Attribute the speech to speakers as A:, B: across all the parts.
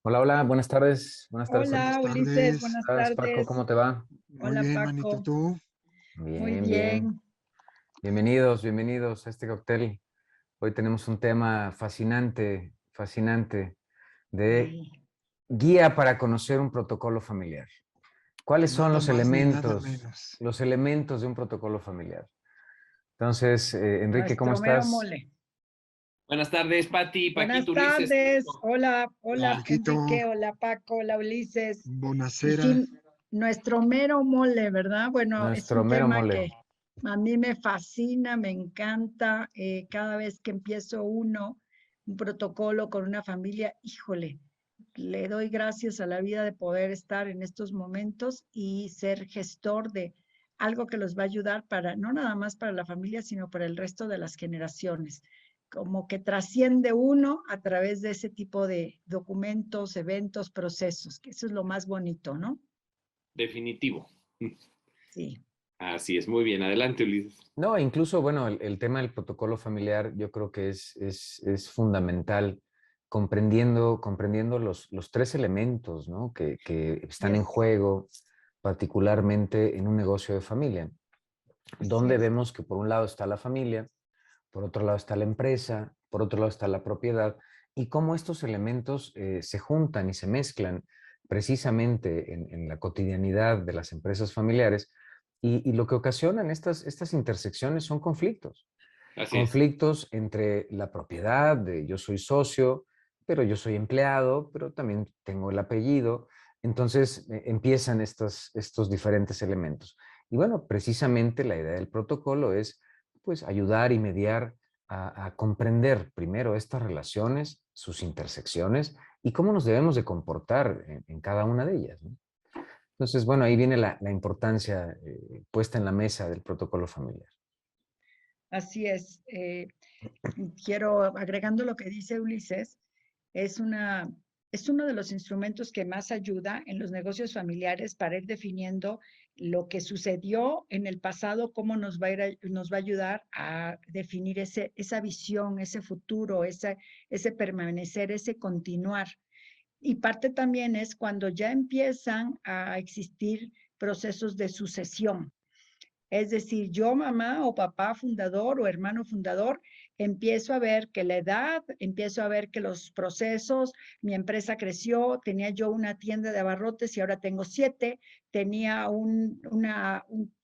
A: Hola, hola, buenas tardes. Buenas tardes, ¿cómo
B: Hola,
C: Buenas
B: Ulises,
C: tardes.
B: buenas
A: estás, Paco?
B: tardes.
A: ¿Cómo te va?
C: Muy
B: Hola,
C: bien, manito,
B: Paco.
C: ¿tú?
B: Muy
A: Bien, bien.
B: bien.
A: Bienvenidos, bienvenidos a este cóctel. Hoy tenemos un tema fascinante, fascinante, de
B: Sí,
A: guía para conocer un protocolo familiar. ¿Cuáles son
C: Nada más ni nada menos.
A: los elementos de un protocolo familiar? Entonces, Enrique, ¿cómo
B: nuestro mero
A: estás?
B: mole.
D: Buenas tardes, Pati,
B: Buenas
D: Paquito, Ulises.
B: tardes. Hola, hola,
D: Hola.
C: Paquito,
B: Enrique. Hola, Paco. Hola, Ulises. Y
C: bonacera.
B: sí, nuestro mero mole, ¿verdad? Bueno, es
A: Nuestro
B: un
A: mero
B: tema
A: mole.
B: que a mí me fascina, me encanta. Cada vez que empiezo un protocolo con una familia, híjole, le doy gracias a la vida de poder estar en estos momentos y ser gestor de algo que los va a ayudar para, no nada más para la familia, sino para el resto de las generaciones. Como que trasciende uno a través de ese tipo de documentos, eventos, procesos, que eso es lo más bonito, ¿no?
D: Definitivo.
B: Sí,
D: Así es, muy bien. Adelante, Ulises.
A: No, incluso, bueno, el tema del protocolo familiar yo creo que es fundamental, comprendiendo los tres elementos, ¿no? que están en
B: yes,
A: juego, particularmente en un negocio de familia,
B: así
A: donde
B: es.
A: vemos que por un lado está la familia, por otro lado está la empresa, por otro lado está la propiedad, y cómo estos elementos se juntan y se mezclan precisamente en la cotidianidad de las empresas familiares, y lo que ocasionan estas intersecciones son conflictos.
D: Así es.
A: Conflictos entre la propiedad, de yo soy socio, pero yo soy empleado, pero también tengo el apellido. Entonces empiezan estos diferentes elementos. Y bueno, precisamente la idea del protocolo es pues ayudar y mediar a comprender primero estas relaciones, sus intersecciones y cómo nos debemos de comportar en cada una de ellas, ¿no? Entonces, bueno, ahí viene la importancia puesta en la mesa del protocolo familiar.
B: Así es. Quiero, agregando lo que dice Ulises, es una, es uno de los instrumentos que más ayuda en los negocios familiares para ir definiendo lo que sucedió en el pasado, cómo nos va a ayudar a definir esa visión, ese futuro, ese permanecer, ese continuar. Y parte también es cuando ya empiezan a existir procesos de sucesión. Es decir, yo, mamá o papá fundador o hermano fundador, empiezo a ver que la edad, empiezo a ver que los procesos, mi empresa creció, tenía yo una tienda de abarrotes y ahora tengo 7, tenía un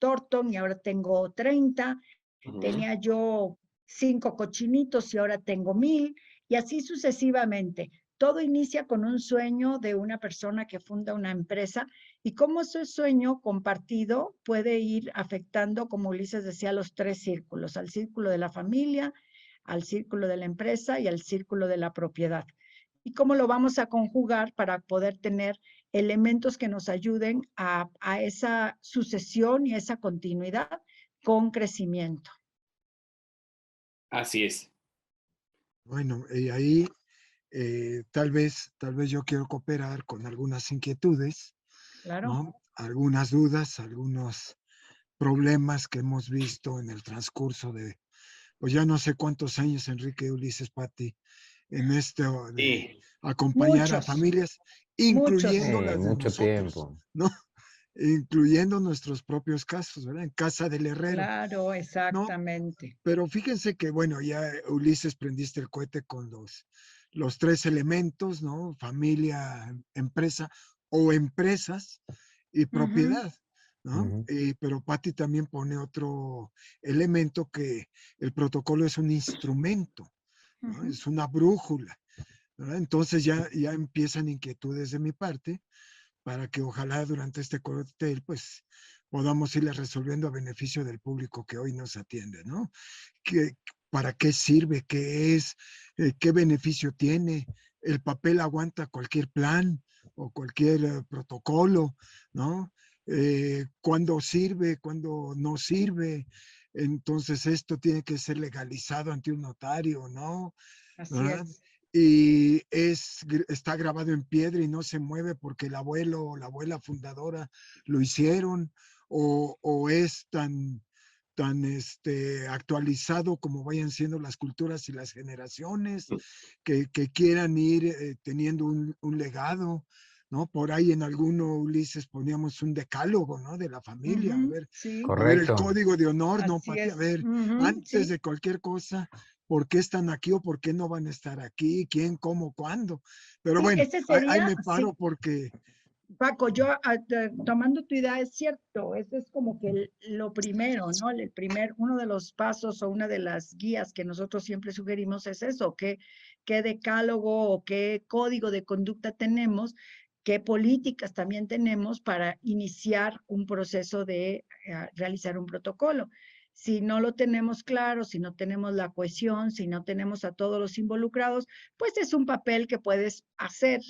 B: tortón y ahora tengo 30,
D: Ujú.
B: tenía yo 5 cochinitos y ahora tengo 1000, y así sucesivamente. Todo inicia con un sueño de una persona que funda una empresa y cómo ese sueño compartido puede ir afectando, como Ulises decía, los 3 círculos: al círculo de la familia, al círculo de la empresa y al círculo de la propiedad. Y cómo lo vamos a conjugar para poder tener elementos que nos ayuden a esa sucesión y a esa continuidad con crecimiento.
D: Así es.
C: Bueno, y ahí tal vez yo quiero cooperar con algunas inquietudes,
B: Claro.
C: ¿no? Algunas dudas, algunos problemas que hemos visto en el transcurso de, pues ya no sé cuántos años, Enrique, Ulises, Pati, en esto de
D: Sí.
C: acompañar a
B: Muchos,
C: familias, incluyendo
B: muchos.
C: las de
A: Mucho
C: nosotros,
A: tiempo.
C: ¿no? Incluyendo nuestros propios casos, ¿verdad? En casa del herrero,
B: Claro,
C: ¿no?
B: exactamente.
C: Pero fíjense que, bueno, ya Ulises prendiste el cohete con los tres elementos, ¿no? Familia, empresa o empresas y
B: Ujú,
C: propiedad, ¿no?
A: Ujú,
C: Pero Patti también pone otro elemento que el protocolo es un instrumento, ¿no?
B: ujú.
C: Es una brújula, ¿verdad? Entonces ya empiezan inquietudes de mi parte para que ojalá durante este cóctel, pues, podamos irles resolviendo a beneficio del público que hoy nos atiende, ¿no? ¿Qué, ¿Para qué sirve? ¿Qué es? ¿Qué beneficio tiene? ¿El papel aguanta cualquier plan o cualquier protocolo? ¿No? ¿Cuándo sirve? ¿Cuándo no sirve? Entonces esto tiene que ser legalizado ante un notario, ¿no?
B: Así
C: ¿Verdad?
B: es.
C: Y está grabado en piedra y no se mueve porque el abuelo o la abuela fundadora lo hicieron, o es tan actualizado como vayan siendo las culturas y las generaciones, que quieran ir teniendo un legado, ¿no? Por ahí en alguno, Ulises, poníamos un decálogo, ¿no? De la familia,
B: Sí,
C: a ver el
A: Correcto.
C: código de honor, ¿no,
B: así
C: Pati? A
B: es.
C: ver, antes
B: Sí.
C: de cualquier cosa, ¿por qué están aquí o por qué no van a estar aquí? ¿Quién, cómo, cuándo? Pero
B: Sí,
C: bueno,
B: ese
C: ahí
B: sería,
C: me paro
B: sí,
C: porque
B: Paco, tomando tu idea, es cierto, ese es como que lo primero, ¿no? Uno de los pasos o una de las guías que nosotros siempre sugerimos es eso, qué decálogo o qué código de conducta tenemos, qué políticas también tenemos para iniciar un proceso de realizar un protocolo. Si no lo tenemos claro, si no tenemos la cohesión, si no tenemos a todos los involucrados, pues es un papel que puedes hacer,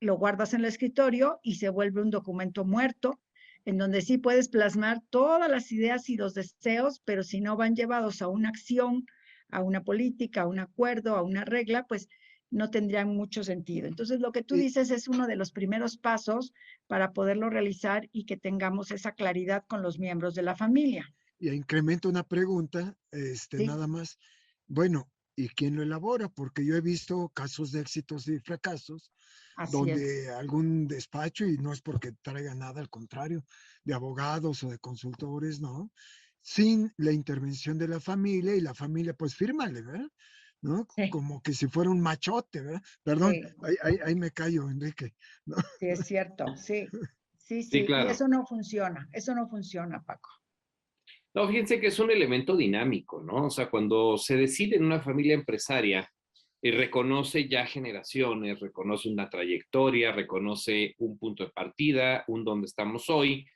B: lo guardas en el escritorio y se vuelve un documento muerto, en donde sí puedes plasmar todas las ideas y los deseos, pero si no van llevados a una acción, a una política, a un acuerdo, a una regla, pues no tendrían mucho sentido. Entonces, lo que tú dices es uno de los primeros pasos para poderlo realizar y que tengamos esa claridad con los miembros de la familia.
C: y incremento una pregunta,
B: Sí,
C: nada más. Bueno, ¿y quién lo elabora? Porque yo he visto casos de éxitos y fracasos
B: así es.
C: donde algún despacho, y no es porque traiga nada, al contrario, de abogados o de consultores, ¿no? Sin la intervención de la familia y la familia, pues fírmale, ¿verdad? ¿No?
B: Sí,
C: Como que si fuera un machote, ¿verdad? Perdón,
B: sí,
C: ahí me callo, Enrique, ¿no?
B: sí, es cierto, sí, sí,
D: Sí,
B: sí, y
D: claro.
B: eso no funciona, Paco.
D: No, fíjense que es un elemento dinámico, ¿no? O sea, cuando se decide en una familia empresaria y reconoce ya generaciones, reconoce una trayectoria, reconoce un punto de partida, un donde estamos hoy,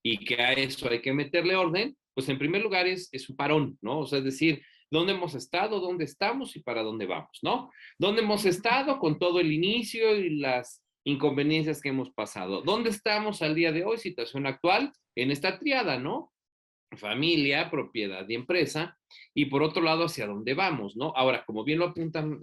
D: y que a eso hay que meterle orden, pues en primer lugar es un parón, ¿no? O sea, es decir, dónde hemos estado, dónde estamos y para dónde vamos, ¿no? ¿Dónde hemos estado con todo el inicio y las inconveniencias que hemos pasado? ¿Dónde estamos al día de hoy, situación actual, en esta triada, ¿no? Familia, propiedad y empresa, y por otro lado, hacia dónde vamos, ¿no? Ahora, como bien lo apuntan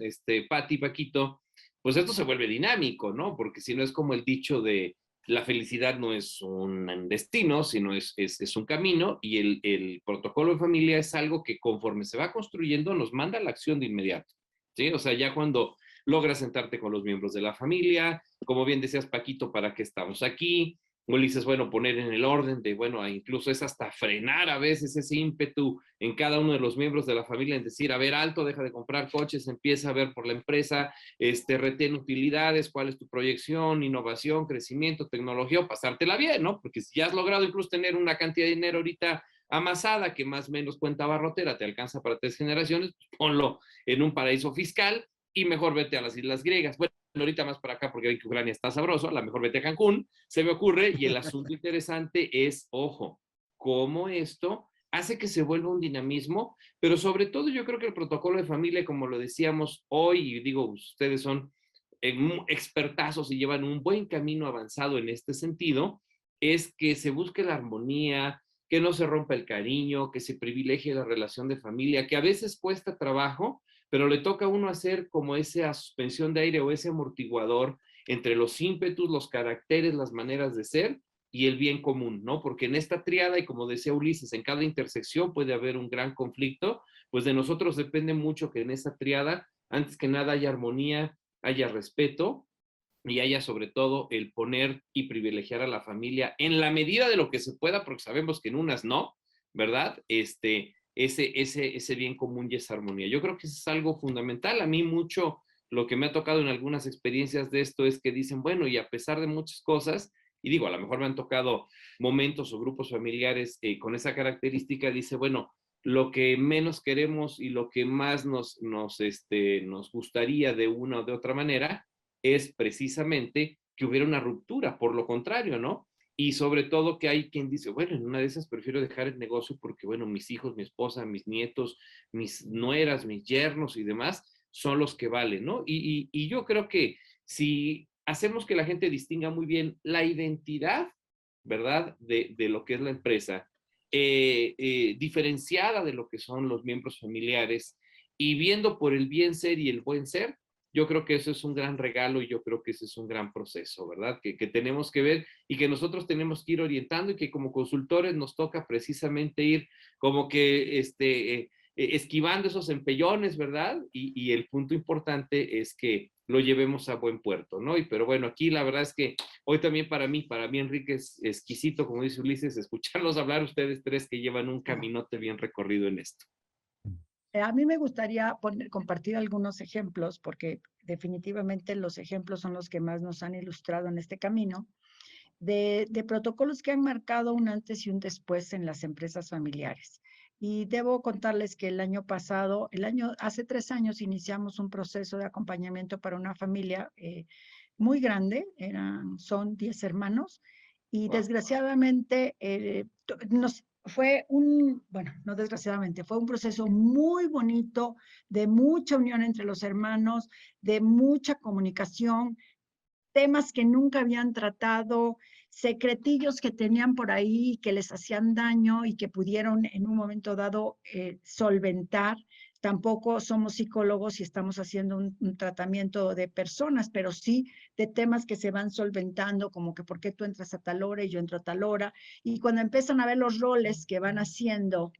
D: Pati y Paquito, pues esto se vuelve dinámico, ¿no? Porque si no es como el dicho de la felicidad no es un destino, sino es un camino, y el protocolo de familia es algo que conforme se va construyendo nos manda a la acción de inmediato, ¿sí? O sea, ya cuando logras sentarte con los miembros de la familia, como bien decías, Paquito, ¿para qué estamos aquí? Ulises, bueno, poner en el orden de, bueno, incluso es hasta frenar a veces ese ímpetu en cada uno de los miembros de la familia en decir, a ver, alto, deja de comprar coches, empieza a ver por la empresa, retén utilidades, cuál es tu proyección, innovación, crecimiento, tecnología, o pasártela bien, ¿no? Porque si ya has logrado incluso tener una cantidad de dinero ahorita amasada que más o menos cuenta barrotera te alcanza para 3 generaciones, pues ponlo en un paraíso fiscal y mejor vete a las Islas Griegas. Bueno, ahorita más para acá porque ven que Ucrania está sabroso, a lo mejor vete a Cancún, se me ocurre, y el asunto interesante es, ojo, cómo esto hace que se vuelva un dinamismo, pero sobre todo yo creo que el protocolo de familia, como lo decíamos hoy, y digo, ustedes son expertazos y llevan un buen camino avanzado en este sentido, es que se busque la armonía, que no se rompa el cariño, que se privilegie la relación de familia, que a veces cuesta trabajo, pero le toca a uno hacer como esa suspensión de aire o ese amortiguador entre los ímpetus, los caracteres, las maneras de ser y el bien común, ¿no? Porque en esta triada, y como decía Ulises, en cada intersección puede haber un gran conflicto, pues de nosotros depende mucho que en esta triada, antes que nada, haya armonía, haya respeto y haya sobre todo el poner y privilegiar a la familia en la medida de lo que se pueda, porque sabemos que en unas no, ¿verdad? Ese bien común y esa armonía. Yo creo que eso es algo fundamental. A mí mucho lo que me ha tocado en algunas experiencias de esto es que dicen, bueno, y a pesar de muchas cosas, y digo, a lo mejor me han tocado momentos o grupos familiares con esa característica, dice, bueno, lo que menos queremos y lo que más nos gustaría de una o de otra manera es precisamente que hubiera una ruptura, por lo contrario, ¿no? Y sobre todo que hay quien dice, bueno, en una de esas prefiero dejar el negocio porque, bueno, mis hijos, mi esposa, mis nietos, mis nueras, mis yernos y demás son los que valen, ¿no? Y yo creo que si hacemos que la gente distinga muy bien la identidad, ¿verdad? De lo que es la empresa, diferenciada de lo que son los miembros familiares y viendo por el bien ser y el buen ser, yo creo que eso es un gran regalo y yo creo que ese es un gran proceso, ¿verdad? Que tenemos que ver y que nosotros tenemos que ir orientando y que como consultores nos toca precisamente ir como que esquivando esos empellones, ¿verdad? Y el punto importante es que lo llevemos a buen puerto, ¿no? Pero bueno, aquí la verdad es que hoy también para mí, Enrique, es exquisito, como dice Ulises, escucharlos hablar ustedes tres que llevan un caminote bien recorrido en esto.
B: A mí me gustaría compartir algunos ejemplos, porque definitivamente los ejemplos son los que más nos han ilustrado en este camino, de protocolos que han marcado un antes y un después en las empresas familiares. Y debo contarles que el año pasado, hace 3 años, iniciamos un proceso de acompañamiento para una familia muy grande, son 10 hermanos, y
D: Wow.
B: desgraciadamente bueno, no desgraciadamente, fue un proceso muy bonito, de mucha unión entre los hermanos, de mucha comunicación, temas que nunca habían tratado, secretillos que tenían por ahí que les hacían daño y que pudieron en un momento dado solventar. Tampoco somos psicólogos y estamos haciendo un tratamiento de personas, pero sí de temas que se van solventando, como que por qué tú entras a tal hora y yo entro a tal hora. Y cuando empiezan a ver los roles que van haciendo,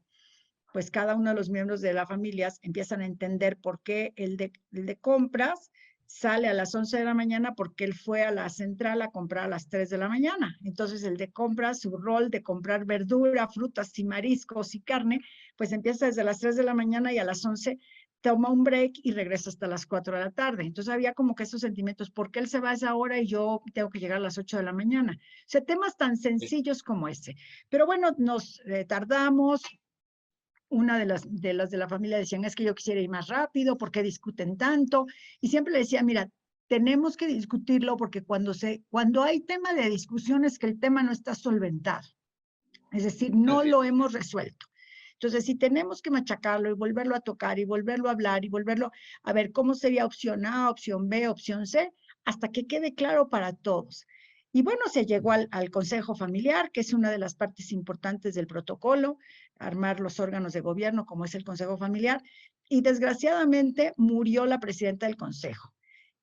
B: pues cada uno de los miembros de la familia empiezan a entender por qué el de compras sale a las 11 de la mañana porque él fue a la central a comprar a las 3 de la mañana. Entonces el de compras, su rol de comprar verdura, frutas y mariscos y carne, pues empieza desde las 3 de la mañana y a las 11 toma un break y regresa hasta las 4 de la tarde. Entonces había como que esos sentimientos, ¿por qué él se va a esa hora y yo tengo que llegar a las 8 de la mañana? O sea, temas tan sencillos como ese. Pero bueno, nos tardamos. Una de la familia decían, es que yo quisiera ir más rápido, ¿por qué discuten tanto? Y siempre le decía, mira, tenemos que discutirlo porque cuando hay tema de discusión es que el tema no está solventado. Es decir, no lo hemos resuelto. Entonces, si tenemos que machacarlo y volverlo a tocar y volverlo a hablar y volverlo a ver cómo sería opción A, opción B, opción C, hasta que quede claro para todos. Y bueno, se llegó al Consejo Familiar, que es una de las partes importantes del protocolo, armar los órganos de gobierno como es el Consejo Familiar, y desgraciadamente murió la presidenta del Consejo.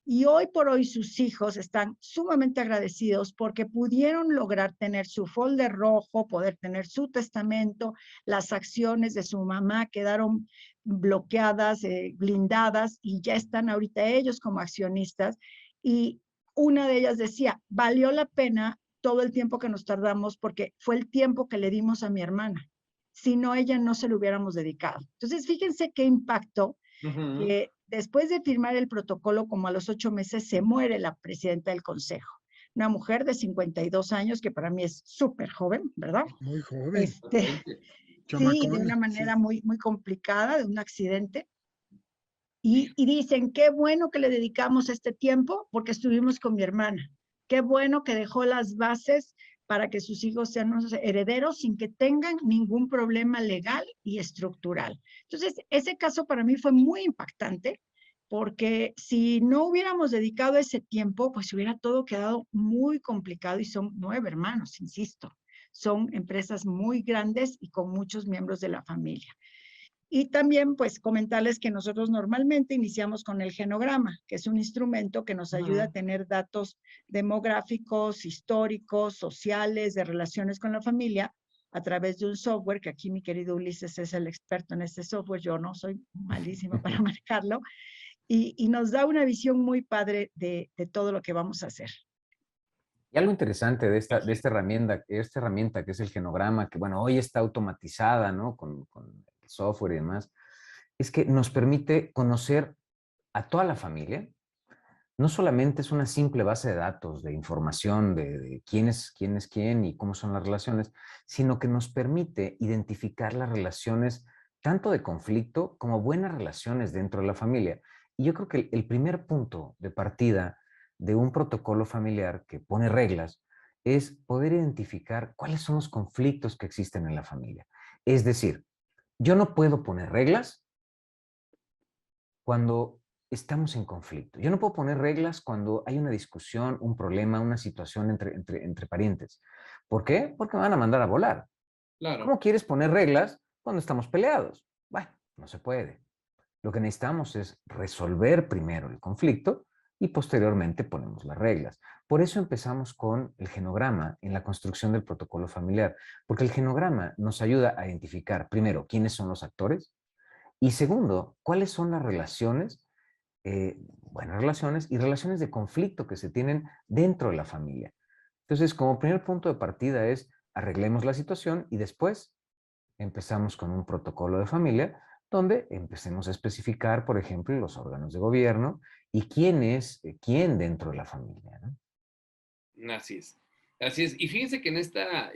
B: Y hoy por hoy sus hijos están sumamente agradecidos porque pudieron lograr tener su folder rojo, poder tener su testamento, las acciones de su mamá quedaron bloqueadas, blindadas, y ya están ahorita ellos como accionistas. Y una de ellas decía, valió la pena todo el tiempo que nos tardamos porque fue el tiempo que le dimos a mi hermana. Si no, ella no se lo hubiéramos dedicado. Entonces, fíjense qué impacto que después de firmar el protocolo, como a los 8 meses, se muere la presidenta del consejo. Una mujer de 52 años, que para mí es súper joven, ¿verdad?
C: Muy joven.
B: Sí, de una
C: Chamacona,
B: manera
C: sí.
B: muy, muy complicada, de un accidente. Y dicen, qué bueno que le dedicamos este tiempo porque estuvimos con mi hermana. Qué bueno que dejó las bases para que sus hijos sean unos herederos sin que tengan ningún problema legal y estructural. Entonces, ese caso para mí fue muy impactante porque si no hubiéramos dedicado ese tiempo, pues hubiera todo quedado muy complicado y son 9 hermanos, insisto. Son empresas muy grandes y con muchos miembros de la familia. Y también, pues, comentarles que nosotros normalmente iniciamos con el genograma, que es un instrumento que nos ayuda a tener datos demográficos, históricos, sociales, de relaciones con la familia, a través de un software, que aquí mi querido Ulises es el experto en este software, yo no, soy malísima para manejarlo, y nos da una visión muy padre de todo lo que vamos a hacer.
A: Y algo interesante de esta herramienta que es el genograma, que bueno, hoy está automatizada, ¿no? Con el software y demás, es que nos permite conocer a toda la familia. No solamente es una simple base de datos, de información de quién es quién y cómo son las relaciones, sino que nos permite identificar las relaciones tanto de conflicto como buenas relaciones dentro de la familia. Y yo creo que el primer punto de partida de un protocolo familiar que pone reglas es poder identificar cuáles son los conflictos que existen en la familia. Es decir, yo no puedo poner reglas cuando estamos en conflicto. Yo no puedo poner reglas cuando hay una discusión, un problema, una situación entre parientes. ¿Por qué? Porque me van a mandar a volar.
D: Claro.
A: ¿Cómo quieres poner reglas cuando estamos peleados? Bueno, no se puede. Lo que necesitamos es resolver primero el conflicto y posteriormente ponemos las reglas. Por eso empezamos con el genograma en la construcción del protocolo familiar, porque el genograma nos ayuda a identificar, primero, quiénes son los actores y segundo, cuáles son las relaciones, buenas relaciones y relaciones de conflicto que se tienen dentro de la familia. Entonces, como primer punto de partida es arreglemos la situación y después empezamos con un protocolo de familia donde empecemos a especificar, por ejemplo, los órganos de gobierno y quién es quién dentro de la familia, ¿no?
D: Así es. Así es. Y fíjense que en esta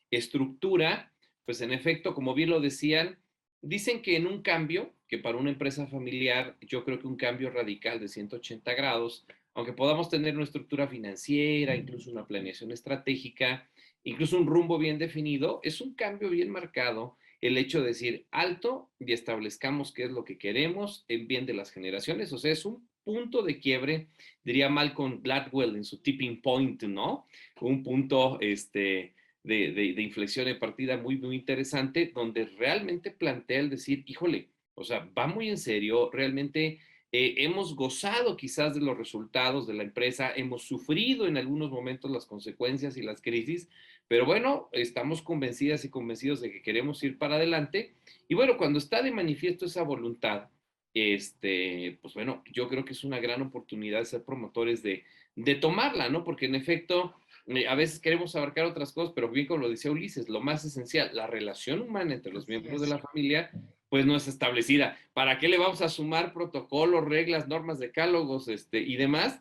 D: estructura, pues en efecto, como bien lo decían, dicen que en un cambio, que para una empresa familiar, yo creo que un cambio radical de 180 grados, aunque podamos tener una estructura financiera, incluso una planeación estratégica, incluso un rumbo bien definido, es un cambio bien marcado el hecho de decir alto y establezcamos qué es lo que queremos en bien de las generaciones. O sea, es un punto de quiebre, diría Malcolm Gladwell en su tipping point, ¿no? Un punto de inflexión de partida muy, muy interesante, donde realmente plantea el decir, híjole, o sea, va muy en serio, realmente hemos gozado quizás de los resultados de la empresa, hemos sufrido en algunos momentos las consecuencias y las crisis, pero bueno, estamos convencidas y convencidos de que queremos ir para adelante. Y bueno, cuando está de manifiesto esa voluntad, pues bueno, yo creo que es una gran oportunidad de ser promotores de tomarla, ¿no? Porque en efecto, a veces queremos abarcar otras cosas, pero bien como lo decía Ulises, lo más esencial, la relación humana entre los miembros de la familia, pues no es establecida. ¿Para qué le vamos a sumar protocolos, reglas, normas, decálogos, y demás,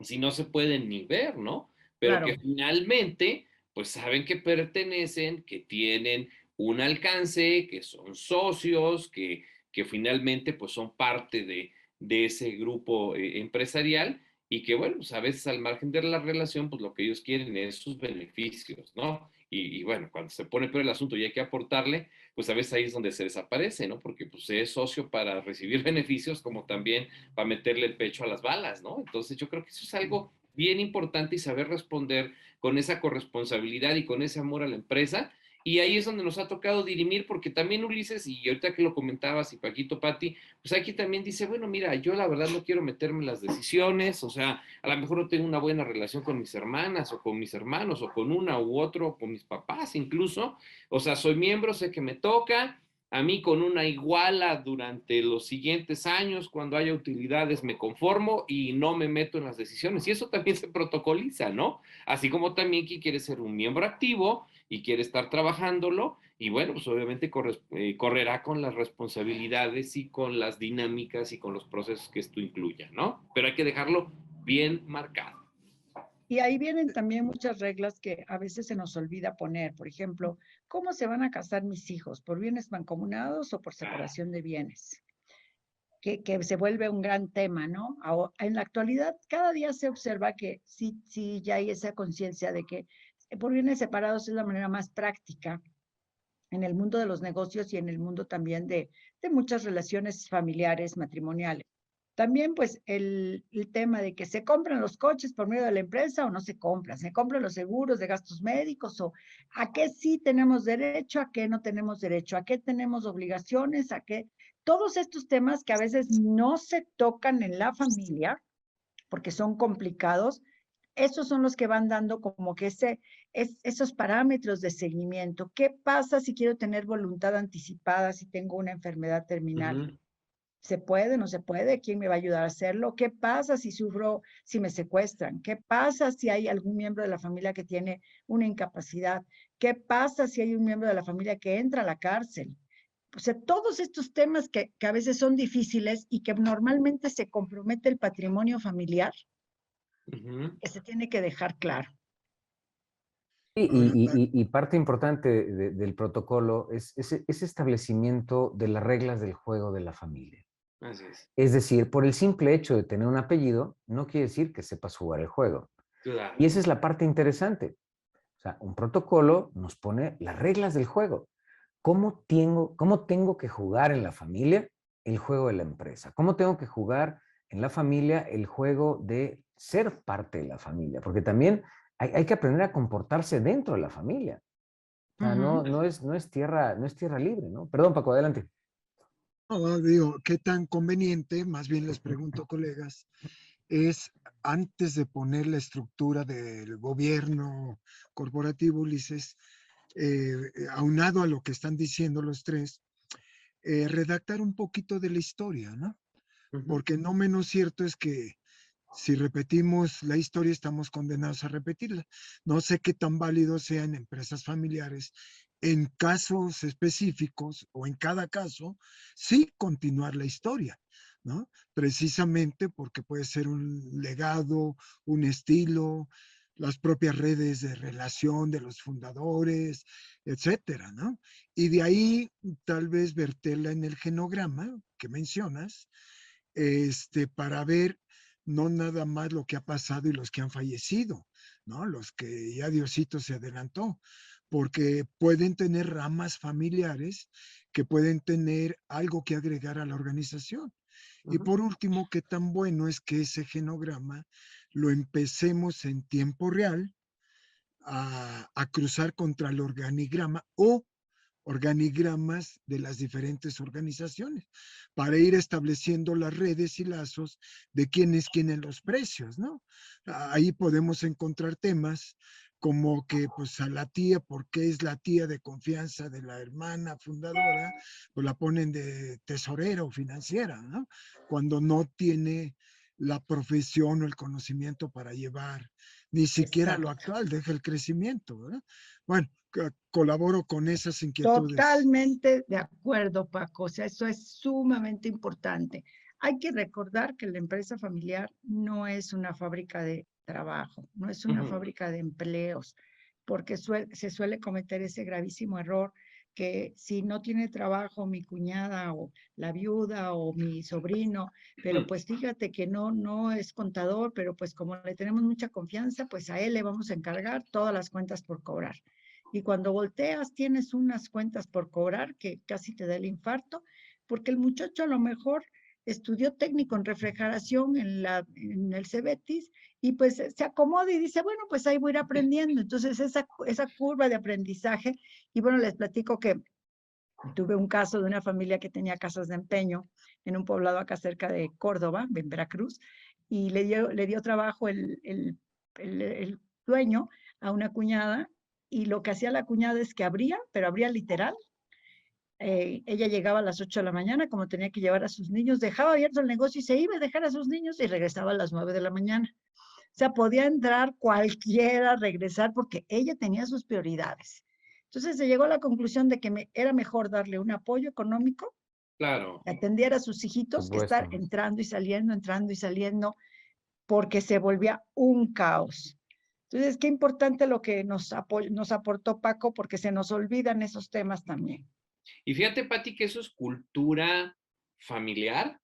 D: si no se pueden ni ver, ¿no? Pero
B: Claro.
D: que finalmente, pues saben que pertenecen, que tienen un alcance, que son socios, que finalmente pues son parte de ese grupo empresarial y que bueno, pues a veces al margen de la relación, pues lo que ellos quieren es sus beneficios, ¿no? Y bueno, cuando se pone peor el asunto y hay que aportarle, pues a veces ahí es donde se desaparece, ¿no? Porque pues es socio para recibir beneficios como también para meterle el pecho a las balas, ¿no? Entonces yo creo que eso es algo bien importante y saber responder con esa corresponsabilidad y con ese amor a la empresa. Y ahí es donde nos ha tocado dirimir, porque también Ulises, y ahorita que lo comentabas, y Paquito, Pati, pues aquí también dice, bueno, mira, yo la verdad no quiero meterme en las decisiones, o sea, a lo mejor no tengo una buena relación con mis hermanas, o con mis hermanos, o con una u otro, o con mis papás incluso, o sea, soy miembro, sé que me toca, a mí con una iguala durante los siguientes años, cuando haya utilidades, me conformo y no me meto en las decisiones. Y eso también se protocoliza, ¿no? Así como también quien quiere ser un miembro activo y quiere estar trabajándolo, y bueno, pues obviamente correrá con las responsabilidades y con las dinámicas y con los procesos que esto incluya, ¿no? Pero hay que dejarlo bien marcado.
B: Y ahí vienen también muchas reglas que a veces se nos olvida poner. Por ejemplo, ¿cómo se van a casar mis hijos? ¿Por bienes mancomunados o por separación de bienes? Que se vuelve un gran tema, ¿no? En la actualidad, cada día se observa que sí ya hay esa conciencia de que por bienes separados es la manera más práctica en el mundo de los negocios y en el mundo también de muchas relaciones familiares, matrimoniales. También, pues, el tema de que se compran los coches por medio de la empresa o no se compran los seguros de gastos médicos o a qué sí tenemos derecho, a qué no tenemos derecho, a qué tenemos obligaciones, a qué. Todos estos temas que a veces no se tocan en la familia porque son complicados, esos son los que van dando como que esos parámetros de seguimiento. ¿Qué pasa si quiero tener voluntad anticipada, si tengo una enfermedad terminal? ¿Se puede, no se puede? ¿Quién me va a ayudar a hacerlo? ¿Qué pasa si sufro, si me secuestran? ¿Qué pasa si hay algún miembro de la familia que tiene una incapacidad? ¿Qué pasa si hay un miembro de la familia que entra a la cárcel? O sea, todos estos temas que a veces son difíciles y que normalmente se compromete el patrimonio familiar, que se tiene que dejar claro.
C: Ahora,
A: Y parte importante del protocolo es ese establecimiento de las reglas del juego de la familia.
D: Así es.
A: Es decir, por el simple hecho de tener un apellido, no quiere decir que sepas jugar el juego.
D: Claro.
A: Y esa es la parte interesante. O sea, un protocolo nos pone las reglas del juego. ¿Cómo tengo que jugar en la familia el juego de la empresa? ¿Cómo tengo que jugar en la familia el juego de ser parte de la familia? Porque también hay que aprender a comportarse dentro de la familia. O sea, no es tierra libre, ¿no? Perdón, Paco, adelante.
C: No, digo, ¿qué tan conveniente? Más bien les pregunto, colegas, es antes de poner la estructura del gobierno corporativo, Ulises, aunado a lo que están diciendo los tres, redactar un poquito de la historia, ¿no?
D: Ujú.
C: Porque no menos cierto es que si repetimos la historia, estamos condenados a repetirla. No sé qué tan válido sea en empresas familiares, en casos específicos o en cada caso, sí continuar la historia, ¿no? Precisamente porque puede ser un legado, un estilo, las propias redes de relación de los fundadores, etcétera, ¿no? Y de ahí tal vez verterla en el genograma que mencionas, para ver no nada más lo que ha pasado y los que han fallecido, ¿no? Los que ya Diosito se adelantó, porque pueden tener ramas familiares que pueden tener algo que agregar a la organización. Y
D: Ujú.
C: por último, qué tan bueno es que ese genograma lo empecemos en tiempo real a cruzar contra el organigrama o organigramas de las diferentes organizaciones para ir estableciendo las redes y lazos de quién es quién en los precios, ¿no? Ahí podemos encontrar temas como que pues a la tía, porque es la tía de confianza de la hermana fundadora, pues la ponen de tesorera o financiera, ¿no? Cuando no tiene la profesión o el conocimiento para llevar ni siquiera lo
B: Exacto.
C: actual, deja el crecimiento, ¿verdad? Bueno, colaboro con esas inquietudes.
B: Totalmente de acuerdo, Paco. O sea, eso es sumamente importante. Hay que recordar que la empresa familiar no es una fábrica de trabajo, no es una
D: Ujú.
B: fábrica de empleos, porque se suele cometer ese gravísimo error que si no tiene trabajo mi cuñada o la viuda o mi sobrino, pero pues fíjate que no es contador, pero pues como le tenemos mucha confianza, pues a él le vamos a encargar todas las cuentas por cobrar. Y cuando volteas tienes unas cuentas por cobrar que casi te da el infarto, porque el muchacho a lo mejor estudió técnico en refrigeración en el Cebetis y pues se acomoda y dice, bueno, pues ahí voy a ir aprendiendo. Entonces esa curva de aprendizaje, y bueno, les platico que tuve un caso de una familia que tenía casas de empeño en un poblado acá cerca de Córdoba, en Veracruz, y le dio trabajo el dueño a una cuñada, y lo que hacía la cuñada es que abría, pero abría literal. Ella llegaba a las 8 de la mañana, como tenía que llevar a sus niños, dejaba abierto el negocio y se iba a dejar a sus niños y regresaba a las 9 de la mañana. O sea, podía entrar cualquiera, regresar, porque ella tenía sus prioridades. Entonces se llegó a la conclusión de que era mejor darle un apoyo económico,
D: Claro.
B: atender a sus
A: Por
B: hijitos, que estar
A: supuesto.
B: entrando y saliendo, porque se volvía un caos. Entonces, qué importante lo que nos aportó Paco, porque se nos olvidan esos temas también.
D: Y fíjate, Pati, que eso es cultura familiar,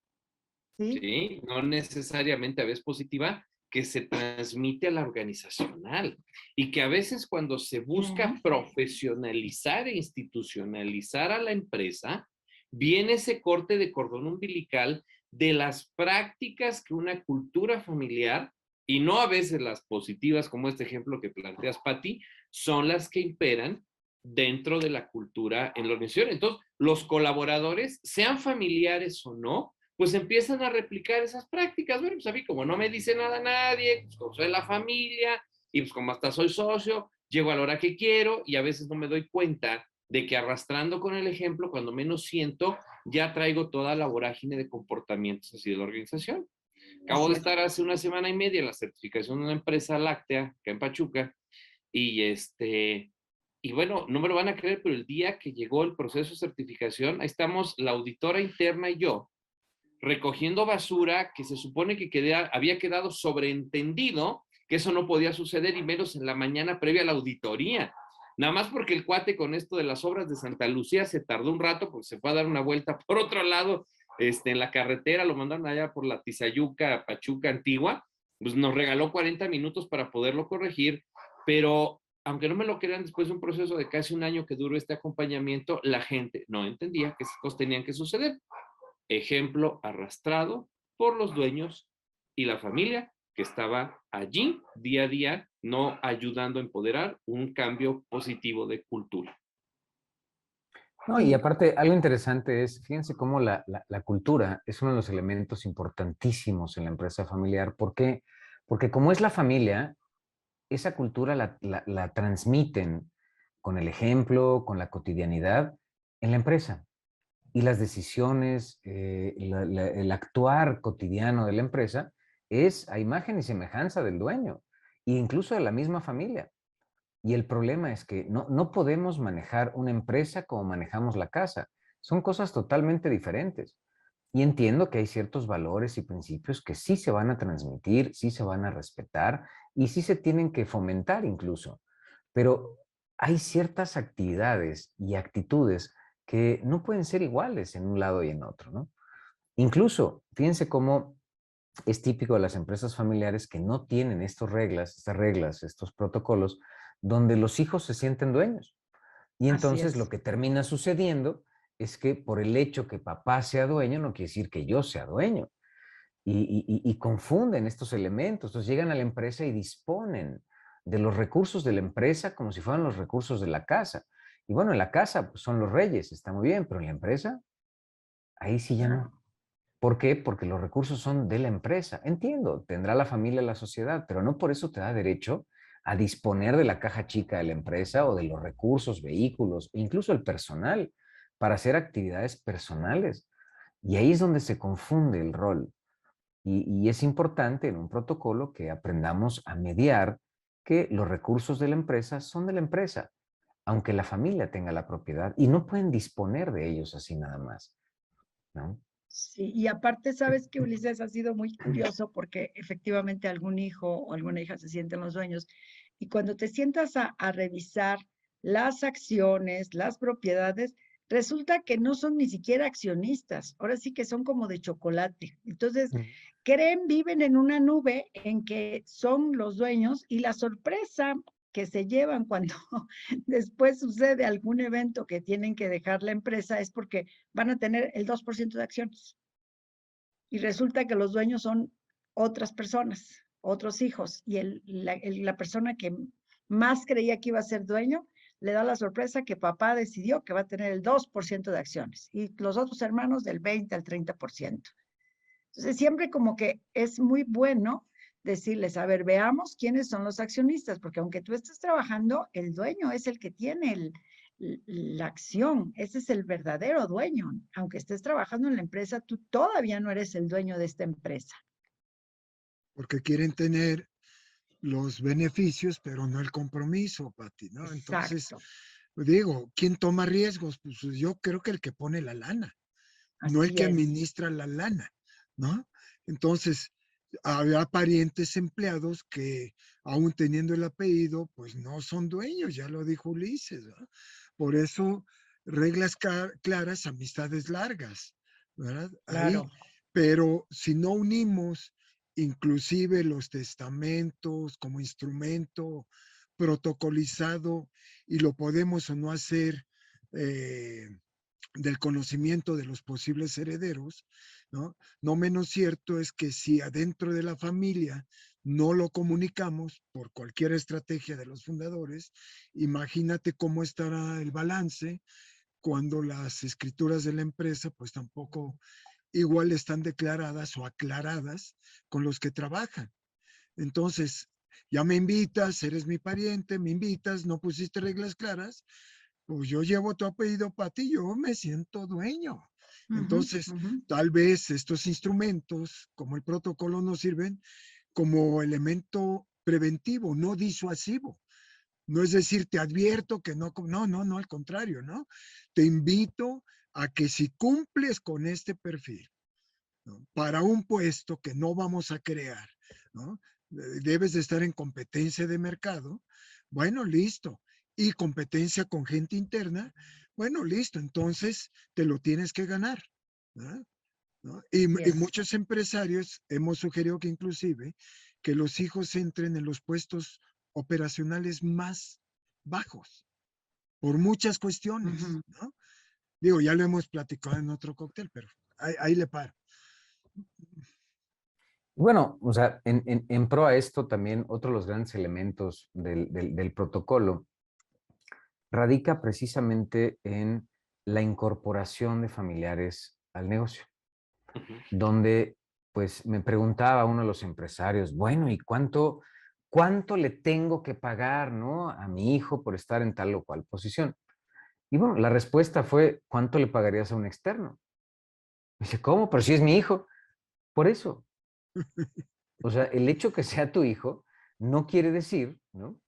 B: ¿Sí?
D: ¿sí? No necesariamente a veces positiva, que se transmite a la organizacional y que a veces cuando se busca profesionalizar e institucionalizar a la empresa, viene ese corte de cordón umbilical de las prácticas que una cultura familiar, y no a veces las positivas como este ejemplo que planteas, Pati, son las que imperan dentro de la cultura en la organización. Entonces, los colaboradores, sean familiares o no, pues empiezan a replicar esas prácticas. Bueno, pues a mí como no me dice nada nadie, pues como soy la familia, y pues como hasta soy socio, llego a la hora que quiero y a veces no me doy cuenta de que arrastrando con el ejemplo, cuando menos siento, ya traigo toda la vorágine de comportamientos así de la organización. Acabo de estar hace una semana y media en la certificación de una empresa láctea, acá en Pachuca, y y bueno, no me lo van a creer, pero el día que llegó el proceso de certificación, ahí estamos la auditora interna y yo, recogiendo basura que se supone que había quedado sobreentendido que eso no podía suceder y menos en la mañana previa a la auditoría. Nada más porque el cuate con esto de las obras de Santa Lucía se tardó un rato porque se fue a dar una vuelta por otro lado en la carretera, lo mandaron allá por la Tizayuca, Pachuca Antigua, pues nos regaló 40 minutos para poderlo corregir, pero aunque no me lo crean, después de un proceso de casi un año que duró este acompañamiento, la gente no entendía que esas cosas tenían que suceder. Ejemplo arrastrado por los dueños y la familia que estaba allí día a día, no ayudando a empoderar un cambio positivo de cultura.
A: No, y aparte, algo interesante es, fíjense cómo la cultura es uno de los elementos importantísimos en la empresa familiar. ¿Por qué? Porque como es la familia, esa cultura la transmiten con el ejemplo, con la cotidianidad en la empresa. Y las decisiones, el actuar cotidiano de la empresa es a imagen y semejanza del dueño, e incluso de la misma familia. Y el problema es que no podemos manejar una empresa como manejamos la casa. Son cosas totalmente diferentes. Y entiendo que hay ciertos valores y principios que sí se van a transmitir, sí se van a respetar y sí se tienen que fomentar incluso. Pero hay ciertas actividades y actitudes que no pueden ser iguales en un lado y en otro, ¿no? Incluso, fíjense cómo es típico de las empresas familiares que no tienen estas reglas, estos protocolos, donde los hijos se sienten dueños. Y
B: Así
A: entonces lo
B: es.
A: que termina sucediendo es que por el hecho que papá sea dueño, no quiere decir que yo sea dueño. Y confunden estos elementos. Entonces llegan a la empresa y disponen de los recursos de la empresa como si fueran los recursos de la casa. Y bueno, en la casa pues, son los reyes, está muy bien, pero en la empresa, ahí sí ya
B: Claro.
A: no. ¿Por qué? Porque los recursos son de la empresa. Entiendo, tendrá la familia la sociedad, pero no por eso te da derecho a disponer de la caja chica de la empresa o de los recursos, vehículos e incluso el personal para hacer actividades personales. Y ahí es donde se confunde el rol. Y es importante en un protocolo que aprendamos a mediar que los recursos de la empresa son de la empresa, aunque la familia tenga la propiedad y no pueden disponer de ellos así nada más, ¿no?
B: Sí, y aparte, sabes que Ulises ha sido muy curioso porque efectivamente algún hijo o alguna hija se sienten los dueños. Y cuando te sientas a revisar las acciones, las propiedades, resulta que no son ni siquiera accionistas. Ahora sí que son como de chocolate. Entonces,
A: Mm.
B: creen, viven en una nube en que son los dueños y la sorpresa que se llevan cuando después sucede algún evento que tienen que dejar la empresa es porque van a tener el 2% de acciones. Y resulta que los dueños son otras personas, otros hijos. Y la persona que más creía que iba a ser dueño, le da la sorpresa que papá decidió que va a tener el 2% de acciones y los otros hermanos del 20 al 30%. Entonces, siempre como que es muy bueno decirles, a ver, veamos quiénes son los accionistas, porque aunque tú estés trabajando, el dueño es el que tiene la acción, ese es el verdadero dueño. Aunque estés trabajando en la empresa, tú todavía no eres el dueño de esta empresa.
C: Porque quieren tener los beneficios, pero no el compromiso, Pati, ¿no? Entonces,
B: Exacto,
C: digo, ¿quién toma riesgos? Pues yo creo que el que pone la lana, no el
B: así
C: que
B: es.
C: administra la lana, ¿no? Entonces, había parientes empleados que, aún teniendo el apellido, pues no son dueños, ya lo dijo Ulises, ¿no? Por eso, reglas claras, amistades largas, ¿verdad? Ahí,
B: Claro,
C: pero si no unimos inclusive los testamentos como instrumento protocolizado y lo podemos o no hacer eh, del conocimiento de los posibles herederos, ¿no? No menos cierto es que si adentro de la familia no lo comunicamos por cualquier estrategia de los fundadores, imagínate cómo estará el balance cuando las escrituras de la empresa pues tampoco igual están declaradas o aclaradas con los que trabajan. Entonces, ya me invitas, eres mi pariente, me invitas, no pusiste reglas claras, pues yo llevo tu apellido para ti, yo me siento dueño.
B: ujú,
C: Entonces,
B: ujú,
C: tal vez estos instrumentos, como el protocolo, nos sirven como elemento preventivo, no disuasivo. No es decir, te advierto que no, no, al contrario, ¿no? Te invito a que si cumples con este perfil, ¿no? Para un puesto que no vamos a crear, ¿no? Debes de estar en competencia de mercado, bueno, listo. Y competencia con gente interna, bueno, listo. Entonces te lo tienes que ganar, ¿no? ¿No?
B: así
C: Y
B: es.
C: muchos empresarios hemos sugerido que inclusive que los hijos entren en los puestos operacionales más bajos por muchas cuestiones,
B: Ujú.
C: ¿no? Digo, ya lo hemos platicado en otro cóctel, pero ahí le paro.
A: Bueno, o sea, en pro a esto también otro de los grandes elementos del protocolo radica precisamente en la incorporación de familiares al negocio,
D: Ujú.
A: donde pues me preguntaba uno de los empresarios, bueno, ¿y cuánto le tengo que pagar, ¿no?, a mi hijo por estar en tal o cual posición? Y bueno, la respuesta fue, ¿cuánto le pagarías a un externo? Me dice, ¿cómo? Pero si es mi hijo. Por eso. O sea, el hecho que sea tu hijo no quiere decir, ¿no?,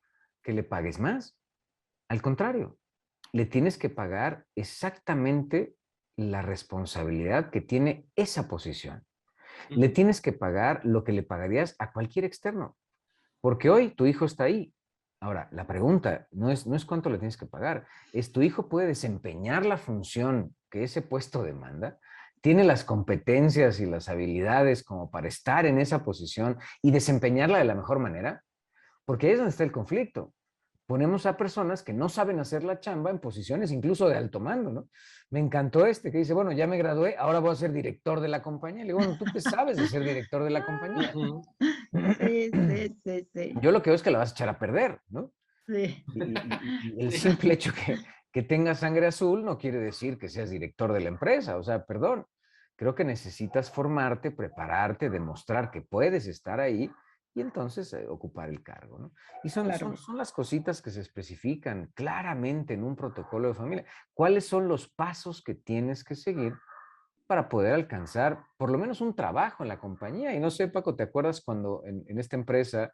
A: que le pagues más. Al contrario, le tienes que pagar exactamente la responsabilidad que tiene esa posición. Le
D: Ujú.
A: tienes que pagar lo que le pagarías a cualquier externo, porque hoy tu hijo está ahí. Ahora, la pregunta no es cuánto le tienes que pagar, es tu hijo puede desempeñar la función que ese puesto demanda, tiene las competencias y las habilidades como para estar en esa posición y desempeñarla de la mejor manera, porque ahí es donde está el conflicto. Ponemos a personas que no saben hacer la chamba en posiciones incluso de alto mando, ¿no? Me encantó este que dice, bueno, ya me gradué, ahora voy a ser director de la compañía. Le digo, bueno, ¿tú qué sabes de ser director de la compañía?
D: Ujú.
B: Sí, sí, sí, sí,
A: Yo lo que veo es que la vas a echar a perder, ¿no?
B: sí,
A: Y el simple hecho que tengas sangre azul no quiere decir que seas director de la empresa, o sea, perdón. Creo que necesitas formarte, prepararte, demostrar que puedes estar ahí y entonces ocupar el cargo, ¿no? Y
B: claro.
A: son las cositas que se especifican claramente en un protocolo de familia. ¿Cuáles son los pasos que tienes que seguir para poder alcanzar por lo menos un trabajo en la compañía? Y no sé, Paco, ¿te acuerdas cuando en esta empresa,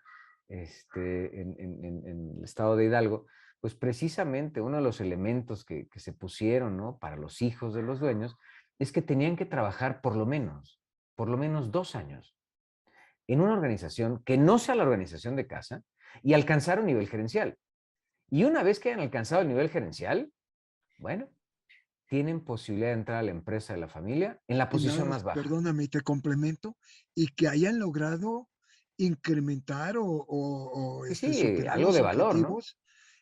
A: en el estado de Hidalgo, pues precisamente uno de los elementos que se pusieron, ¿no?, para los hijos de los dueños, es que tenían que trabajar por lo menos 2 años en una organización que no sea la organización de casa y alcanzar un nivel gerencial. Y una vez que hayan alcanzado el nivel gerencial, bueno, tienen posibilidad de entrar a la empresa de la familia en la
C: Y
A: posición
C: nada,
A: más baja.
C: perdóname, te complemento, y que hayan logrado incrementar
A: Sí, sí,
C: superar
A: algo
C: los
A: de valor, ¿no?
C: objetivos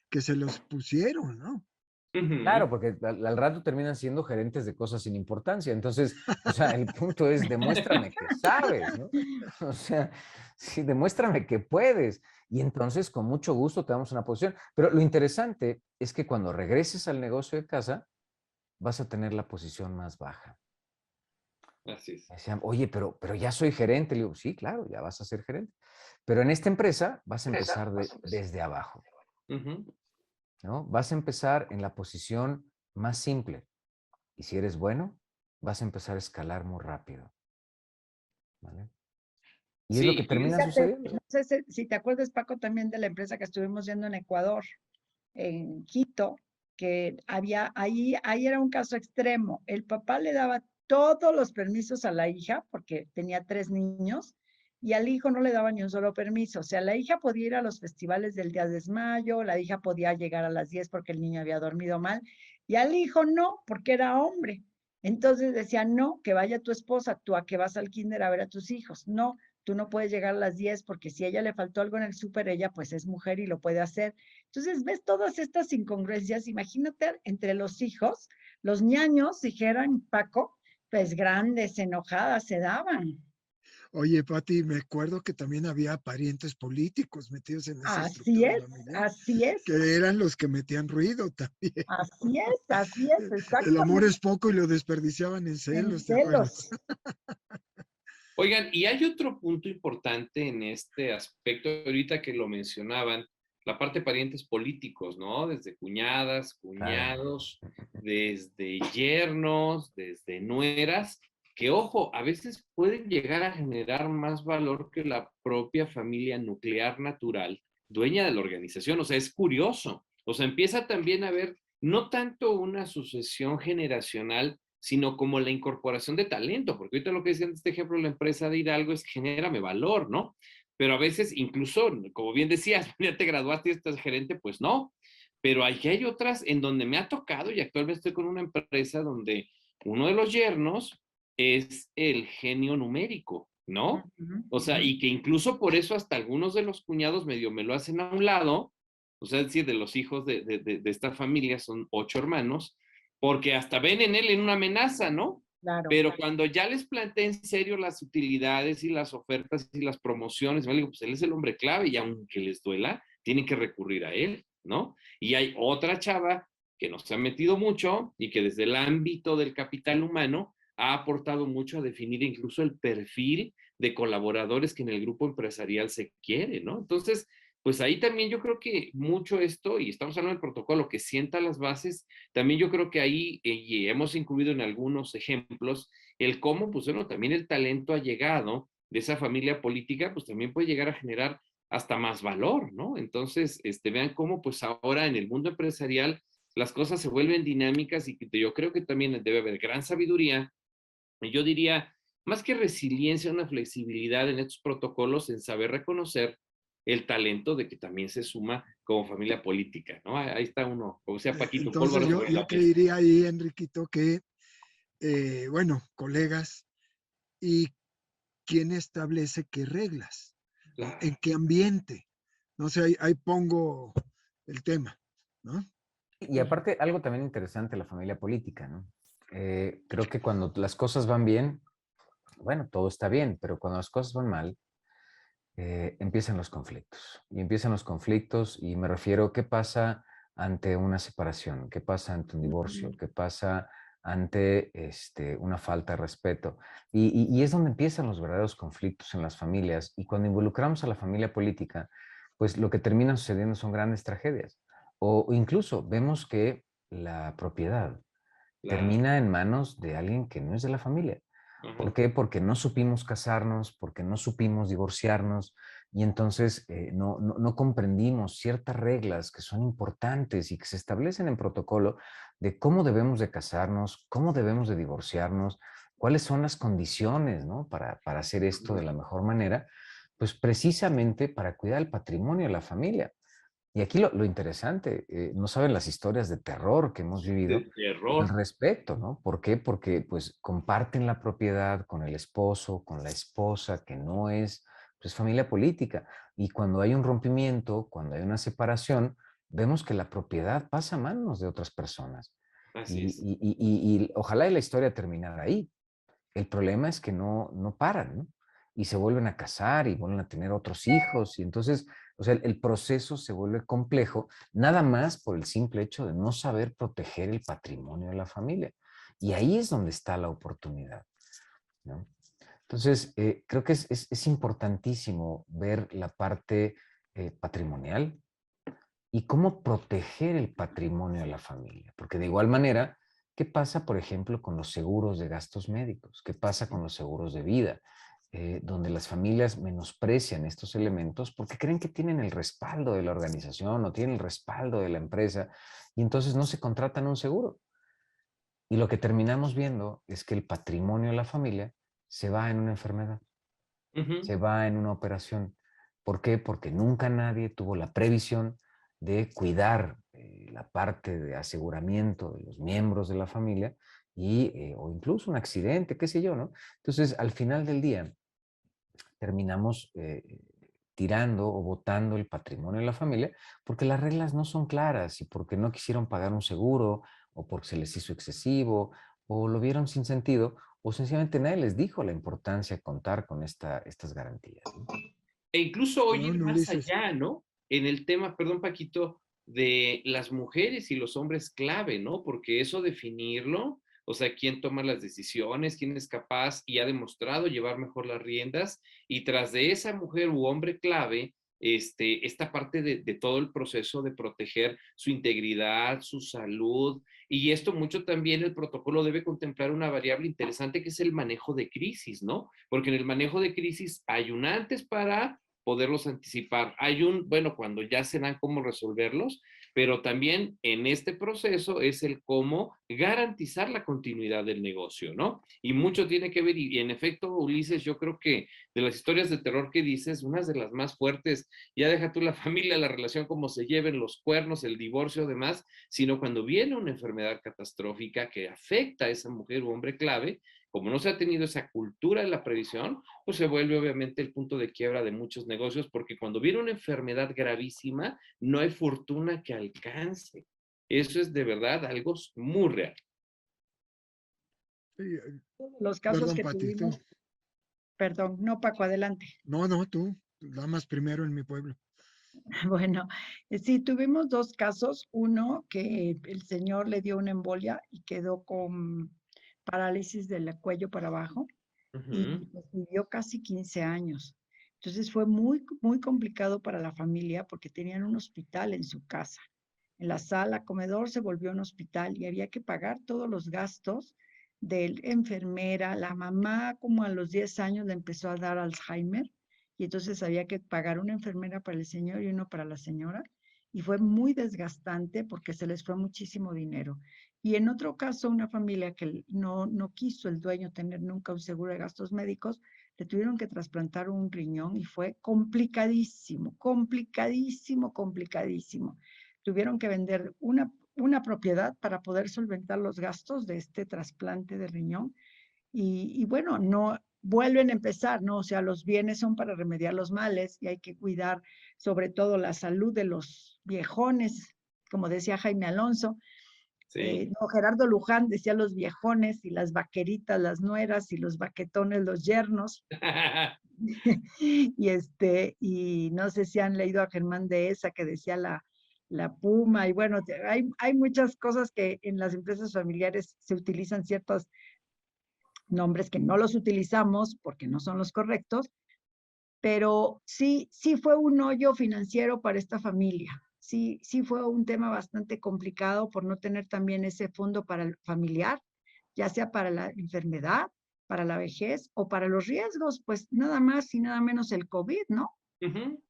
C: que se los pusieron, ¿no?
A: Claro,
D: Ujú.
A: porque al rato terminan siendo gerentes de cosas sin importancia. Entonces, o sea, el punto es demuéstrame que sabes, ¿no? O sea, sí, demuéstrame que puedes. Y entonces, con mucho gusto, te damos una posición. Pero lo interesante es que cuando regreses al negocio de casa, vas a tener la posición más baja.
D: Así es.
A: Me decían, oye, pero ya soy gerente. Le digo, sí, claro, ya vas a ser gerente. Pero en esta empresa vas a empezar desde abajo,
D: Ujú.
A: ¿no? Vas a empezar en la posición más simple. Y si eres bueno, vas a empezar a escalar muy rápido, ¿vale? Y es lo que
D: Sí,
A: termina
B: Fíjate,
A: sucediendo.
B: no sé si te acuerdas, Paco, también de la empresa que estuvimos yendo en Ecuador, en Quito, que ahí era un caso extremo. El papá le daba todos los permisos a la hija, porque tenía 3 niños, y al hijo no le daba ni un solo permiso. O sea, la hija podía ir a los festivales del Día de Mayo, la hija podía llegar a las 10 porque el niño había dormido mal, y al hijo no, porque era hombre. Entonces decía, no, que vaya tu esposa, tú a que vas al kinder a ver a tus hijos. No, tú no puedes llegar a las 10 porque si a ella le faltó algo en el súper, ella pues es mujer y lo puede hacer. Entonces, ves todas estas incongruencias. Imagínate entre los hijos, los ñaños, dijeran Paco, pues grandes, enojadas se daban.
C: Oye, Pati, me acuerdo que también había parientes políticos metidos en esa
B: Así
C: estructura
B: es,
C: familiar,
B: así es,
C: que eran los que metían ruido también.
B: así es,
C: El amor
B: exactamente.
C: es poco y lo desperdiciaban en
B: En
C: celos, ¿te acuerdas?
B: celos.
D: Oigan, y hay otro punto importante en este aspecto, ahorita que lo mencionaban, la parte de parientes políticos, ¿no? Desde cuñadas,
A: Claro.
D: cuñados, desde yernos, desde nueras, que ojo, a veces pueden llegar a generar más valor que la propia familia nuclear natural, dueña de la organización. O sea, es curioso. O sea, empieza también a haber no tanto una sucesión generacional, sino como la incorporación de talento, porque ahorita lo que decían de este ejemplo, la empresa de Hidalgo es genérame valor, ¿no? Pero a veces incluso, como bien decías, ya te graduaste y estás gerente, pues no. Pero aquí hay otras en donde me ha tocado y actualmente estoy con una empresa donde uno de los yernos es el genio numérico, ¿no?
B: Ujú,
D: O sea,
B: ujú.
D: y que incluso por eso hasta algunos de los cuñados medio me lo hacen a un lado, o sea, es decir, de los hijos de esta familia, son 8 hermanos, porque hasta ven en él en una amenaza, ¿no?
B: Claro,
D: Pero cuando ya les planteé en serio las utilidades y las ofertas y las promociones, me digo, pues él es el hombre clave y aunque les duela, tienen que recurrir a él, ¿no? Y hay otra chava que no se ha metido mucho y que desde el ámbito del capital humano ha aportado mucho a definir incluso el perfil de colaboradores que en el grupo empresarial se quiere, ¿no? Entonces, pues ahí también yo creo que mucho esto, y estamos hablando del protocolo que sienta las bases, también yo creo que ahí, y hemos incluido en algunos ejemplos, el cómo, pues bueno, también el talento ha llegado de esa familia política, pues también puede llegar a generar hasta más valor, ¿no? Entonces, vean cómo pues ahora en el mundo empresarial las cosas se vuelven dinámicas y yo creo que también debe haber gran sabiduría, y yo diría, más que resiliencia, una flexibilidad en estos protocolos, en saber reconocer el talento de que también se suma como familia política, ¿no? Ahí está uno, como sea Paquito,
C: Entonces
D: pólvora sobre la
C: yo te
D: mesa.
C: diría ahí, Enriquito, que, bueno, colegas, ¿y quién establece qué reglas? ¿No?
D: Claro,
C: ¿En qué ambiente? No sé, ahí pongo el tema, ¿no?
A: Y aparte, algo también interesante, la familia política, ¿no? Creo que cuando las cosas van bien, bueno, todo está bien, pero cuando las cosas van mal, empiezan los conflictos. Y empiezan los conflictos y me refiero, ¿qué pasa ante una separación? ¿Qué pasa ante un divorcio? ¿Qué pasa ante una falta de respeto? Y es donde empiezan los verdaderos conflictos en las familias. Y cuando involucramos a la familia política, pues lo que termina sucediendo son grandes tragedias. O incluso vemos que la propiedad
D: claro.
A: termina en manos de alguien que no es de la familia. ¿Por
D: Ajá.
A: qué? Porque no supimos casarnos, porque no supimos divorciarnos y entonces no comprendimos ciertas reglas que son importantes y que se establecen en protocolo de cómo debemos de casarnos, cómo debemos de divorciarnos, cuáles son las condiciones, ¿no? Para hacer esto de la mejor manera, pues precisamente para cuidar el patrimonio de la familia. Y aquí lo interesante, no saben las historias de terror que hemos vivido
D: De
A: al
D: terror.
A: respecto, ¿no? ¿Por qué? Porque pues comparten la propiedad con el esposo, con la esposa, que no es pues familia política. Y cuando hay un rompimiento, cuando hay una separación, vemos que la propiedad pasa a manos de otras personas.
D: Así
A: Y,
D: es.
A: y ojalá y la historia terminara ahí. El problema es que no paran, ¿no? Y se vuelven a casar y vuelven a tener otros hijos. Y entonces, o sea, el proceso se vuelve complejo, nada más por el simple hecho de no saber proteger el patrimonio de la familia. Y ahí es donde está la oportunidad, ¿no? Entonces, creo que es importantísimo ver la parte patrimonial y cómo proteger el patrimonio de la familia. Porque de igual manera, ¿qué pasa, por ejemplo, con los seguros de gastos médicos? ¿Qué pasa con los seguros de vida? Donde las familias menosprecian estos elementos porque creen que tienen el respaldo de la organización o tienen el respaldo de la empresa y entonces no se contratan un seguro. Y lo que terminamos viendo es que el patrimonio de la familia se va en una enfermedad,
D: Ujú.
A: se va en una operación. ¿Por qué? Porque nunca nadie tuvo la previsión de cuidar la parte de aseguramiento de los miembros de la familia o incluso un accidente, qué sé yo, ¿no? Entonces, al final del día, terminamos tirando o botando el patrimonio de la familia porque las reglas no son claras y porque no quisieron pagar un seguro o porque se les hizo excesivo o lo vieron sin sentido o sencillamente nadie les dijo la importancia de contar con estas garantías, ¿no?
D: E incluso hoy ir
C: Perdón,
D: más
C: Ulises.
D: allá, ¿no? En el tema, perdón, Paquito, de las mujeres y los hombres clave, ¿no? Porque eso definirlo, o sea, quién toma las decisiones, quién es capaz y ha demostrado llevar mejor las riendas, y tras de esa mujer u hombre clave, esta parte de todo el proceso de proteger su integridad, su salud, y esto mucho también el protocolo debe contemplar una variable interesante que es el manejo de crisis, ¿no? Porque en el manejo de crisis hay un antes para poderlos anticipar. Hay bueno, cuando ya se dan cómo resolverlos, pero también en este proceso es el cómo garantizar la continuidad del negocio, ¿no? Y mucho tiene que ver, y en efecto, Ulises, yo creo que de las historias de terror que dices, una de las más fuertes, ya deja tú la familia, la relación, cómo se lleven los cuernos, el divorcio, demás, sino cuando viene una enfermedad catastrófica que afecta a esa mujer o hombre clave, como no se ha tenido esa cultura de la previsión, pues se vuelve obviamente el punto de quiebra de muchos negocios, porque cuando viene una enfermedad gravísima, no hay fortuna que alcance. Eso es de verdad algo muy real.
C: Sí,
B: Los casos
C: perdón,
B: que
C: Pati, tú.
B: tuvimos, perdón, no, Paco, adelante.
C: No, tú. Damas primero en mi pueblo.
B: Bueno, sí, tuvimos 2 casos. Uno que el señor le dio una embolia y quedó con parálisis del cuello para abajo y,
D: Ujú.
B: pues, vivió casi 15 años. Entonces, fue muy muy complicado para la familia porque tenían un hospital en su casa. En la sala comedor se volvió un hospital y había que pagar todos los gastos de enfermera. La mamá, como a los 10 años, le empezó a dar Alzheimer y entonces había que pagar una enfermera para el señor y uno para la señora. Y fue muy desgastante porque se les fue muchísimo dinero. Y en otro caso, una familia que no quiso el dueño tener nunca un seguro de gastos médicos, le tuvieron que trasplantar un riñón y fue complicadísimo, complicadísimo, complicadísimo. Tuvieron que vender una propiedad para poder solventar los gastos de este trasplante de riñón y bueno, no vuelven a empezar, ¿no? O sea, los bienes son para remediar los males y hay que cuidar sobre todo la salud de los viejones, como decía Jaime Alonso.
D: Sí.
B: No, Gerardo Luján decía los viejones y las vaqueritas, las nueras y los baquetones, los yernos. Y no sé si han leído a Germán Dehesa que decía la puma, y bueno, hay muchas cosas que en las empresas familiares se utilizan ciertos nombres que no los utilizamos porque no son los correctos, pero sí fue un hoyo financiero para esta familia. Sí fue un tema bastante complicado por no tener también ese fondo para el familiar, ya sea para la enfermedad, para la vejez o para los riesgos, pues nada más y nada menos el COVID, ¿no?
D: Ujú.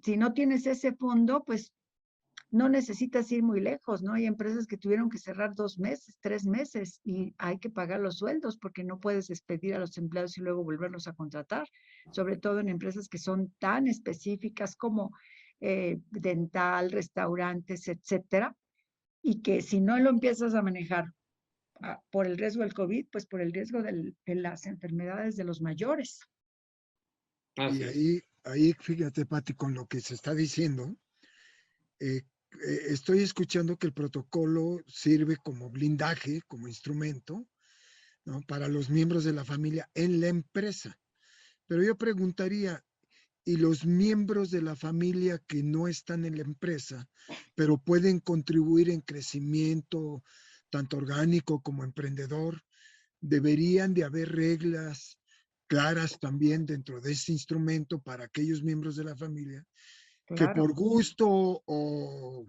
B: Si no tienes ese fondo, pues no necesitas ir muy lejos, ¿no? Hay empresas que tuvieron que cerrar 2 meses, 3 meses y hay que pagar los sueldos porque no puedes despedir a los empleados y luego volverlos a contratar, sobre todo en empresas que son tan específicas como dental, restaurantes, etcétera, y que si no lo empiezas a manejar por el riesgo del COVID, pues por el riesgo de las enfermedades de los mayores.
C: Y
D: Así es.
C: ahí, fíjate, Pati, con lo que se está diciendo, eh, estoy escuchando que el protocolo sirve como blindaje, como instrumento, ¿no? Para los miembros de la familia en la empresa. Pero yo preguntaría, ¿y los miembros de la familia que no están en la empresa, pero pueden contribuir en crecimiento, tanto orgánico como emprendedor? Deberían de haber reglas claras también dentro de ese instrumento para aquellos miembros de la familia que
B: Claro,
C: por gusto o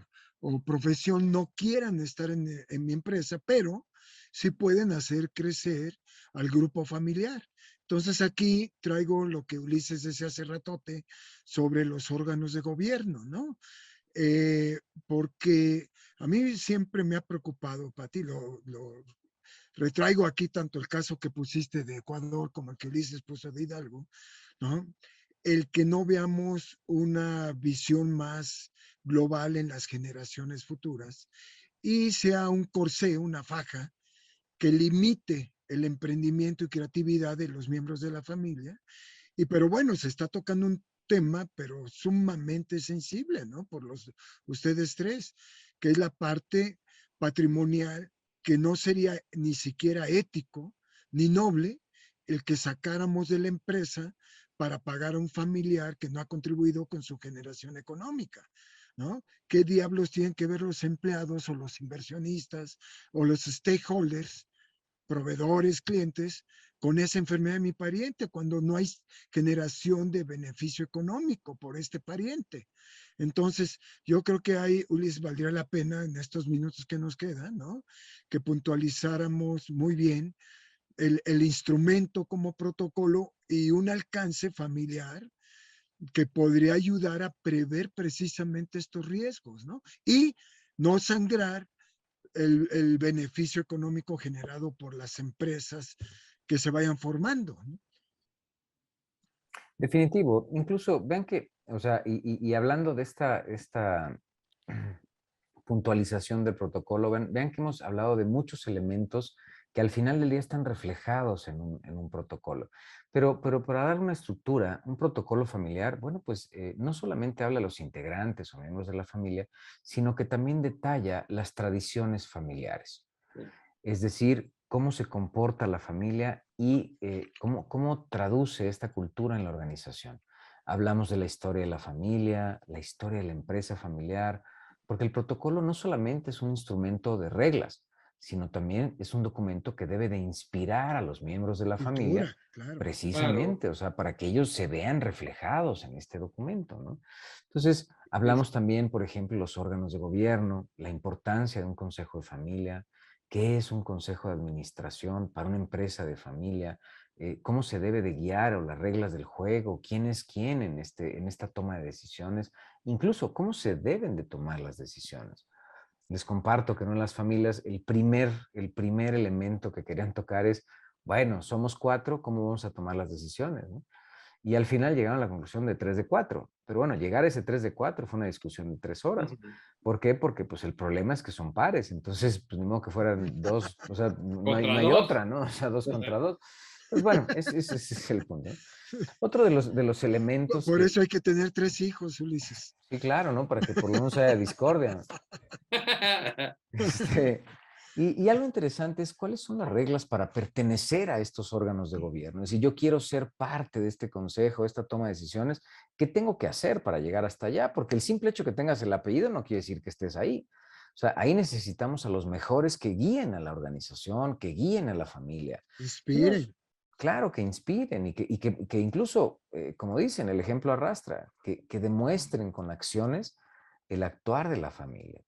C: profesión no quieran estar en mi empresa, pero sí pueden hacer crecer al grupo familiar. Entonces aquí traigo lo que Ulises decía hace ratote sobre los órganos de gobierno, ¿no? Porque a mí siempre me ha preocupado, Pati, lo retraigo aquí tanto el caso que pusiste de Ecuador como el que Ulises puso de Hidalgo, ¿no? El que no veamos una visión más global en las generaciones futuras y sea un corsé, una faja que limite el emprendimiento y creatividad de los miembros de la familia. Y pero bueno, se está tocando un tema, pero sumamente sensible, ¿no? Por ustedes tres, que es la parte patrimonial, que no sería ni siquiera ético ni noble el que sacáramos de la empresa para pagar a un familiar que no ha contribuido con su generación económica, ¿no? ¿Qué diablos tienen que ver los empleados o los inversionistas o los stakeholders, proveedores, clientes, con esa enfermedad de mi pariente, cuando no hay generación de beneficio económico por este pariente? Entonces, yo creo que ahí, Ulises, valdría la pena en estos minutos que nos quedan, ¿no? Que puntualizáramos muy bien el instrumento como protocolo y un alcance familiar que podría ayudar a prever precisamente estos riesgos, ¿no? Y no sangrar el beneficio económico generado por las empresas que se vayan formando, ¿no?
A: Definitivo. Incluso, vean que, o sea, y hablando de esta puntualización del protocolo, vean que hemos hablado de muchos elementos que al final del día están reflejados en un protocolo. Pero para dar una estructura, un protocolo familiar, bueno, pues no solamente habla a los integrantes o miembros de la familia, sino que también detalla las tradiciones familiares. Es decir, cómo se comporta la familia y cómo traduce esta cultura en la organización. hablamos de la historia de la familia, la historia de la empresa familiar, porque el protocolo no solamente es un instrumento de reglas, sino también es un documento que debe de inspirar a los miembros de la familia,
C: Cultura, claro.
A: precisamente, o sea, para que ellos se vean reflejados en este documento, ¿no? Entonces,
D: Es-
A: hablamos también, por ejemplo, los órganos de gobierno, la importancia de un consejo de familia, qué es un consejo de administración para una empresa de familia, cómo se debe de guiar o las reglas del juego, quién es quién en esta toma de decisiones, incluso cómo se deben de tomar las decisiones. Les comparto que, ¿no?, en las familias el primer elemento que querían tocar es, bueno, somos 4, ¿cómo vamos a tomar las decisiones, no? Y al final llegaron a la conclusión de 3 de 4. Pero bueno, llegar a ese 3 de 4 fue una discusión de 3 horas.
D: Ujú.
A: ¿Por qué? Porque pues el problema es que son pares. Entonces, pues ni modo que fueran 2, o sea, no hay,
D: Contra
A: no hay
D: dos.
A: otra, ¿no? O sea, 2 contra 2. Pues bueno, ese es el punto, ¿no? Otro de los elementos
C: Por
A: que,
C: eso hay que tener 3 hijos, Ulises.
A: sí, claro, ¿no? Para que por lo menos haya discordia. Este, y algo interesante es cuáles son las reglas para pertenecer a estos órganos de gobierno. Es decir, yo quiero ser parte de este consejo, esta toma de decisiones, ¿qué tengo que hacer para llegar hasta allá? Porque el simple hecho que tengas el apellido no quiere decir que estés ahí. O sea, ahí necesitamos a los mejores que guíen a la organización, que guíen a la familia. Y
C: Inspiren.
A: claro, que inspiren y que incluso, como dicen, el ejemplo arrastra, que demuestren con acciones el actuar de la familia.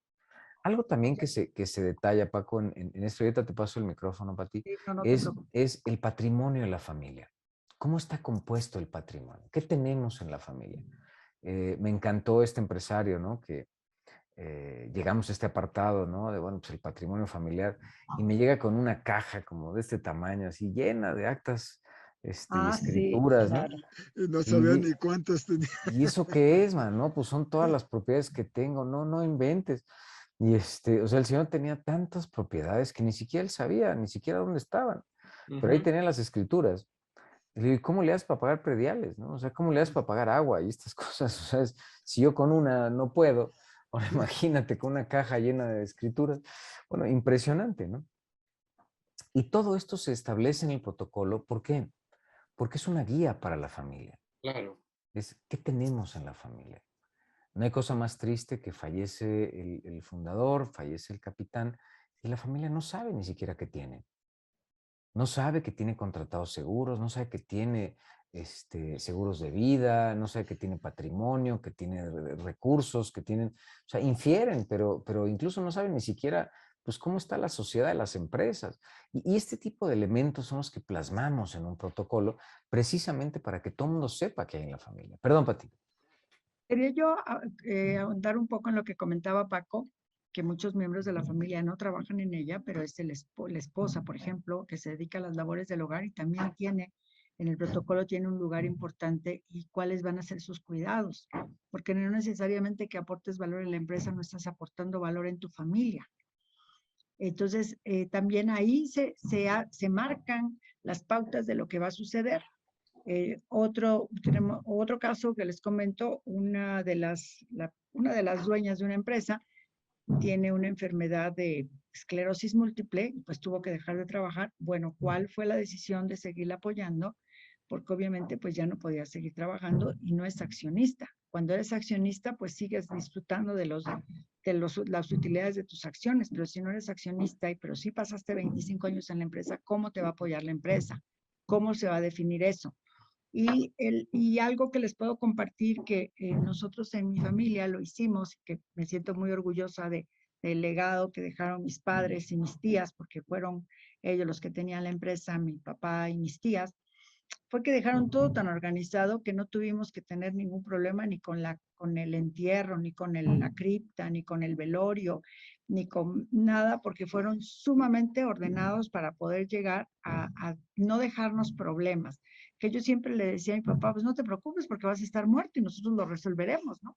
A: Algo también que se detalla, Paco, en esto, ahorita te paso el micrófono para ti,
B: Sí, no, no te
A: es,
B: preocupes.
A: es el patrimonio de la familia. ¿Cómo está compuesto el patrimonio? ¿Qué tenemos en la familia? Me encantó este empresario, ¿no? Que llegamos a este apartado, ¿no? De, bueno, pues el patrimonio familiar, y me llega con una caja como de este tamaño, así llena de actas, y
B: Ah, sí,
A: escrituras, ¿no?
B: claro.
C: No sabía
A: Y,
C: ni cuántos tenía.
A: ¿Y eso qué es, man? No, pues son todas las propiedades que tengo. No, no inventes. Y o sea, el señor tenía tantas propiedades que ni siquiera él sabía, ni siquiera dónde estaban. Pero ahí
D: Ujú.
A: tenía las escrituras. Y le digo, ¿cómo le das para pagar prediales, no? O sea, ¿cómo le das para pagar agua y estas cosas? O sea, si yo con una no puedo, ahora imagínate con una caja llena de escrituras. Bueno, impresionante, ¿no? Y todo esto se establece en el protocolo. ¿Por qué? Porque es una guía para la familia.
D: Claro.
A: Es, ¿qué tenemos en la familia? No hay cosa más triste que fallece el fundador, fallece el capitán, y la familia no sabe ni siquiera qué tiene. No sabe que tiene contratados seguros, no sabe que tiene seguros de vida, no sabe que tiene patrimonio, que tiene recursos, que tienen, o sea, infieren, pero incluso no saben ni siquiera, pues, cómo está la sociedad de las empresas. Y este tipo de elementos son los que plasmamos en un protocolo precisamente para que todo el mundo sepa que hay en la familia. Perdón, Pati.
B: Quería yo ahondar un poco en lo que comentaba Paco, que muchos miembros de la familia no trabajan en ella, pero es la esposa, por ejemplo, que se dedica a las labores del hogar y también tiene, en el protocolo tiene un lugar importante y cuáles van a ser sus cuidados, porque no necesariamente que aportes valor en la empresa, no estás aportando valor en tu familia. Entonces, también ahí se marcan las pautas de lo que va a suceder. Tenemos otro caso que les comento, una de las dueñas de una empresa tiene una enfermedad de esclerosis múltiple, pues tuvo que dejar de trabajar. Bueno, ¿cuál fue la decisión de seguirla apoyando? Porque obviamente pues ya no podía seguir trabajando y no es accionista. Cuando eres accionista, pues sigues disfrutando las utilidades de tus acciones, pero si no eres accionista pero sí pasaste 25 años en la empresa, ¿cómo te va a apoyar la empresa? ¿Cómo se va a definir eso? Y algo que les puedo compartir que nosotros en mi familia lo hicimos, que me siento muy orgullosa del legado que dejaron mis padres y mis tías, porque fueron ellos los que tenían la empresa, mi papá y mis tías, fue que dejaron todo tan organizado que no tuvimos que tener ningún problema ni con el entierro, ni con la cripta, ni con el velorio, ni con nada, porque fueron sumamente ordenados para poder llegar a no dejarnos problemas. Que yo siempre le decía a mi papá, pues no te preocupes porque vas a estar muerto y nosotros lo resolveremos, ¿no?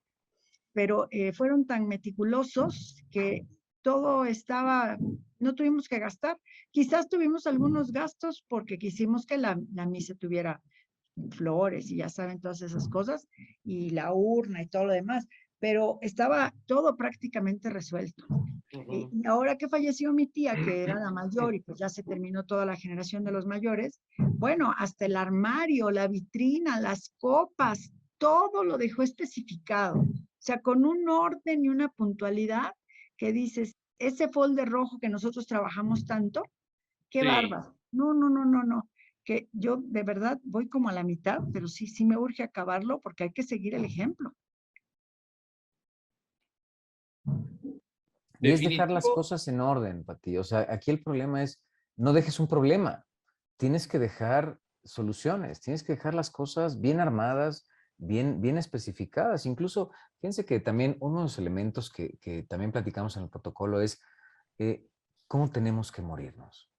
B: Pero fueron tan meticulosos que todo estaba, no tuvimos que gastar. Quizás tuvimos algunos gastos porque quisimos que la misa tuviera flores y ya saben todas esas cosas, y la urna y todo lo demás, pero estaba todo prácticamente resuelto.
D: Ujú.
B: Y ahora que falleció mi tía, que era la mayor, y pues ya se terminó toda la generación de los mayores, bueno, hasta el armario, la vitrina, las copas, todo lo dejó especificado. O sea, con un orden y una puntualidad que dices, ese folder rojo que nosotros trabajamos tanto, qué
D: Sí.
B: bárbaro. No, no, no, no, no. Que yo de verdad voy como a la mitad, pero sí, sí me urge acabarlo porque hay que seguir el ejemplo.
A: Y es dejar las
D: Definitivo.
A: cosas en orden, Pati. O sea, aquí el problema es, no dejes un problema. Tienes que dejar soluciones, tienes que dejar las cosas bien armadas, bien especificadas. Incluso, fíjense que también uno de los elementos que también platicamos en el protocolo es cómo tenemos que morirnos.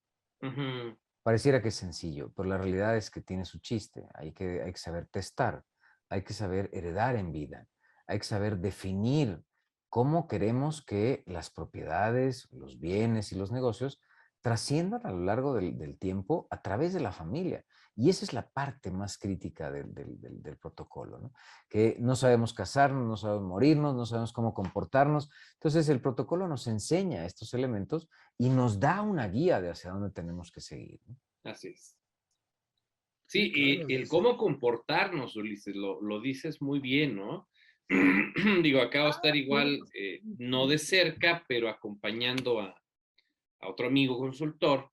D: Ujú.
A: Pareciera que es sencillo, pero la realidad es que tiene su chiste. Hay que saber testar, hay que saber heredar en vida, hay que saber definir cómo queremos que las propiedades, los bienes y los negocios trasciendan a lo largo del tiempo a través de la familia. Y esa es la parte más crítica del protocolo, ¿no? Que no sabemos casarnos, no sabemos morirnos, no sabemos cómo comportarnos. Entonces el protocolo nos enseña estos elementos y nos da una guía de hacia dónde tenemos que seguir, ¿no?
D: Así es.
C: Sí,
D: Sí,
C: claro,
D: y el cómo comportarnos, Ulises, lo dices muy bien, ¿no? Digo, acabo de estar igual, no de cerca, pero acompañando a otro amigo consultor,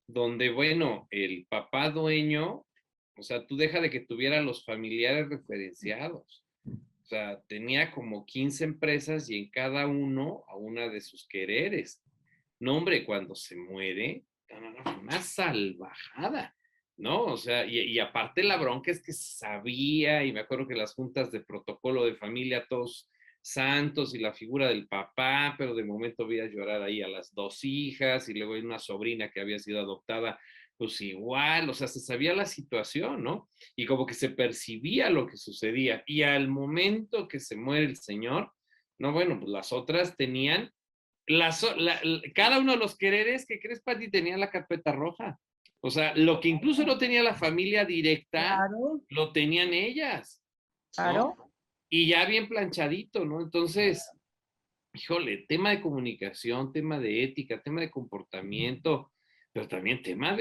D: donde, bueno, el papá dueño, o sea, tú deja de que tuviera los familiares referenciados. O sea, tenía como 15 empresas y en cada uno a una de sus quereres. No, hombre, cuando se muere, no, no, no, una salvajada, ¿no? O sea, y aparte la bronca es que sabía, y me acuerdo que las juntas de protocolo de familia, todos santos y la figura del papá, pero de momento vi a llorar ahí a las dos hijas y luego hay una sobrina que había sido adoptada, pues igual, o sea, se sabía la situación, ¿no? Y como que se percibía lo que sucedía. Y al momento que se muere el señor, no, bueno, pues las otras tenían cada uno de los quereres que crees, Pati, tenía la carpeta roja. O sea, lo que incluso no tenía la familia directa,
B: Claro,
D: lo tenían ellas, ¿no?
B: claro.
D: Y ya bien planchadito, ¿no? Entonces, híjole, tema de comunicación, tema de ética, tema de comportamiento, pero también tema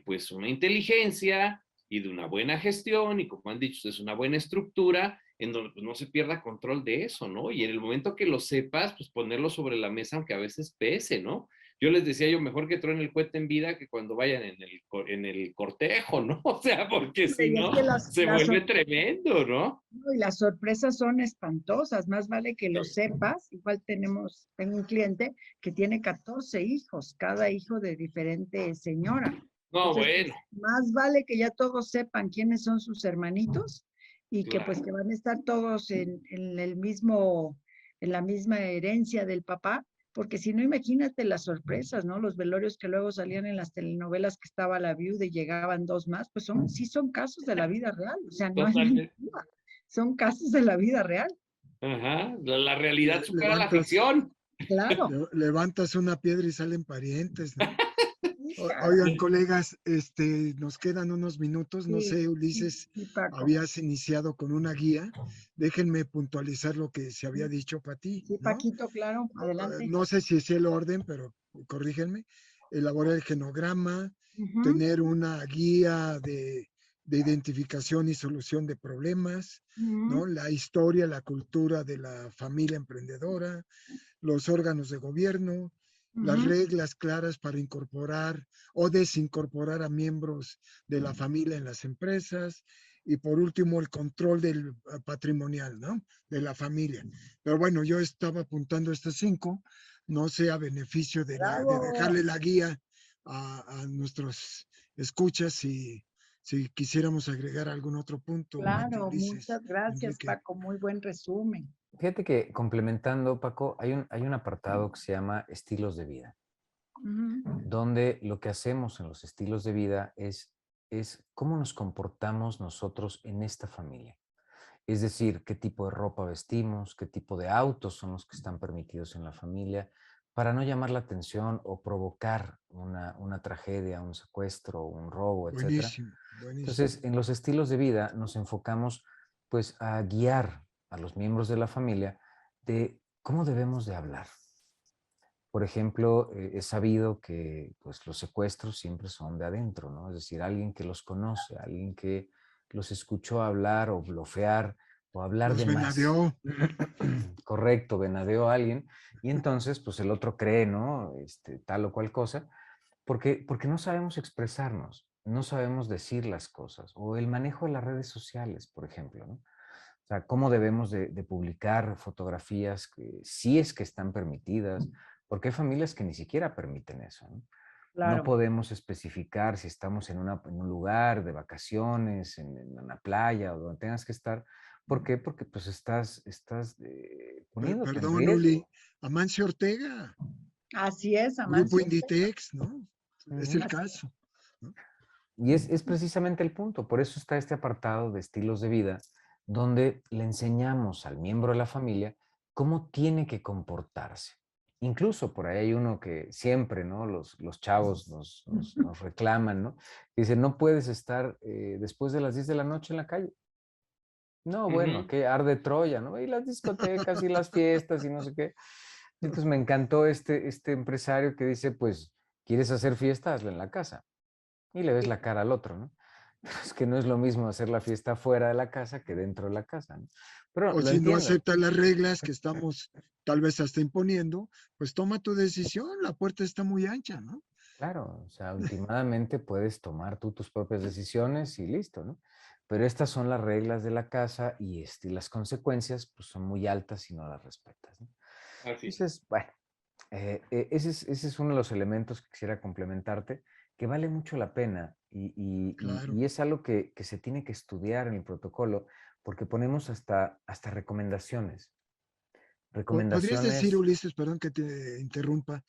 D: pues una inteligencia y de una buena gestión y como han dicho, es una buena estructura en donde pues, no se pierda control de eso, ¿no? Y en el momento que lo sepas, pues ponerlo sobre la mesa, aunque a veces pese, ¿no? Yo les decía yo, mejor que truene el cohete en vida que cuando vayan en el cortejo, ¿no? O sea, porque
B: Hombre,
D: si
B: y es
D: no,
B: que
D: se vuelve tremendo, ¿no?
B: y las sorpresas son espantosas, más vale que lo sepas. Igual tengo un cliente que tiene 14 hijos, cada hijo de diferente señora.
D: No,
B: Entonces, pues,
D: bueno,
B: más vale que ya todos sepan quiénes son sus hermanitos y que pues que
D: claro.
B: van a estar todos en el mismo, en la misma herencia del papá, porque si no, imagínate las sorpresas, ¿no? Los velorios que luego salían en las telenovelas que estaba la viuda y llegaban dos más, pues sí son casos de la vida real, o sea, no es
D: Totalmente.
B: mentira, son casos de la vida real,
D: Ajá, la realidad supera la
C: levantas,
D: ficción.
B: claro.
C: levantas una piedra y salen parientes, ¿no?
B: Sí,
C: Oigan,
B: caray.
C: colegas, nos quedan unos minutos. No
B: Sí,
C: sé,
B: sí,
C: Ulises,
B: sí, Paco.
C: habías iniciado con una guía. Déjenme puntualizar lo que se había dicho para ti,
B: Sí,
C: ¿no?
B: Paquito, claro, adelante.
C: No sé si es el orden, pero corrígenme. Elaborar el genograma,
B: Ujú,
C: tener una guía de identificación y solución de problemas, ¿no?
B: ujú,
C: La historia, la cultura de la familia emprendedora, los órganos de gobierno, las
B: ujú,
C: reglas claras para incorporar o desincorporar a miembros de la familia en las empresas y por último el control del patrimonial, ¿no? De la familia. Pero bueno, yo estaba apuntando estos 5, no sé a beneficio de
B: bravo.
C: dejarle la guía a nuestros escuchas si quisiéramos agregar algún otro punto, Pati,
B: Claro,
C: Ulises,
B: muchas gracias,
C: Enrique.
B: Paco. Muy buen resumen.
A: Fíjate que complementando, Paco, hay un apartado que se llama estilos de vida,
B: Ujú,
A: donde lo que hacemos en los estilos de vida es cómo nos comportamos nosotros en esta familia. Es decir, qué tipo de ropa vestimos, qué tipo de autos son los que están permitidos en la familia, para no llamar la atención o provocar una tragedia, un secuestro, un robo, etcétera.
C: Buenísimo, buenísimo.
A: Entonces, en los estilos de vida nos enfocamos pues a guiar a los miembros de la familia de cómo debemos de hablar. Por ejemplo, es sabido que pues, los secuestros siempre son de adentro, ¿no? Es decir, alguien que los conoce, alguien que los escuchó hablar o blofear o hablar
C: Los
A: de más.
C: venadeó.
A: Correcto, venadeó a alguien y entonces pues el otro cree, ¿no? Tal o cual cosa, porque no sabemos expresarnos, no sabemos decir las cosas o el manejo de las redes sociales, por ejemplo, ¿no? O sea, cómo debemos de publicar fotografías que si es que están permitidas, porque hay familias que ni siquiera permiten eso, ¿no? No
B: Claro.
A: podemos especificar si estamos en un lugar de vacaciones, en una playa o donde tengas que estar. ¿Por qué? Porque pues estás poniéndote en
C: Perdón, Uli,
A: riesgo.
C: Amancio Ortega,
B: Así es,
C: Grupo
B: Amancio.
C: Inditex, ¿no? Es
A: Ujú.
C: el caso, ¿no?
A: Y es precisamente el punto. Por eso está este apartado de estilos de vida, donde le enseñamos al miembro de la familia cómo tiene que comportarse. Incluso por ahí hay uno que siempre, ¿no? Los chavos nos reclaman, ¿no? Dice, no puedes estar después de las 10 de la noche en la calle. No, bueno,
D: Ujú.
A: que arde Troya, ¿no? Y las discotecas y las fiestas y no sé qué. Entonces me encantó este empresario que dice, pues, ¿quieres hacer fiesta? Hazla en la casa. Y le ves la cara al otro, ¿no? Pero es que no es lo mismo hacer la fiesta fuera de la casa que dentro de la casa, ¿no? Pero
C: O
A: lo
C: si no
A: entiendo,
C: acepta las reglas que estamos tal vez hasta imponiendo, pues toma tu decisión, la puerta está muy ancha, ¿no?
A: claro, o sea, últimamente puedes tomar tú tus propias decisiones y listo, ¿no? Pero estas son las reglas de la casa y las consecuencias pues son muy altas si no las respetas, ¿no?
D: Así es.
A: Entonces, bueno, ese es uno de los elementos que quisiera complementarte, que vale mucho la pena
C: Claro.
A: y es algo que se tiene que estudiar en el protocolo porque ponemos hasta recomendaciones.
C: ¿Podrías decir,
A: Recomendaciones,
C: Ulises, perdón que te interrumpa,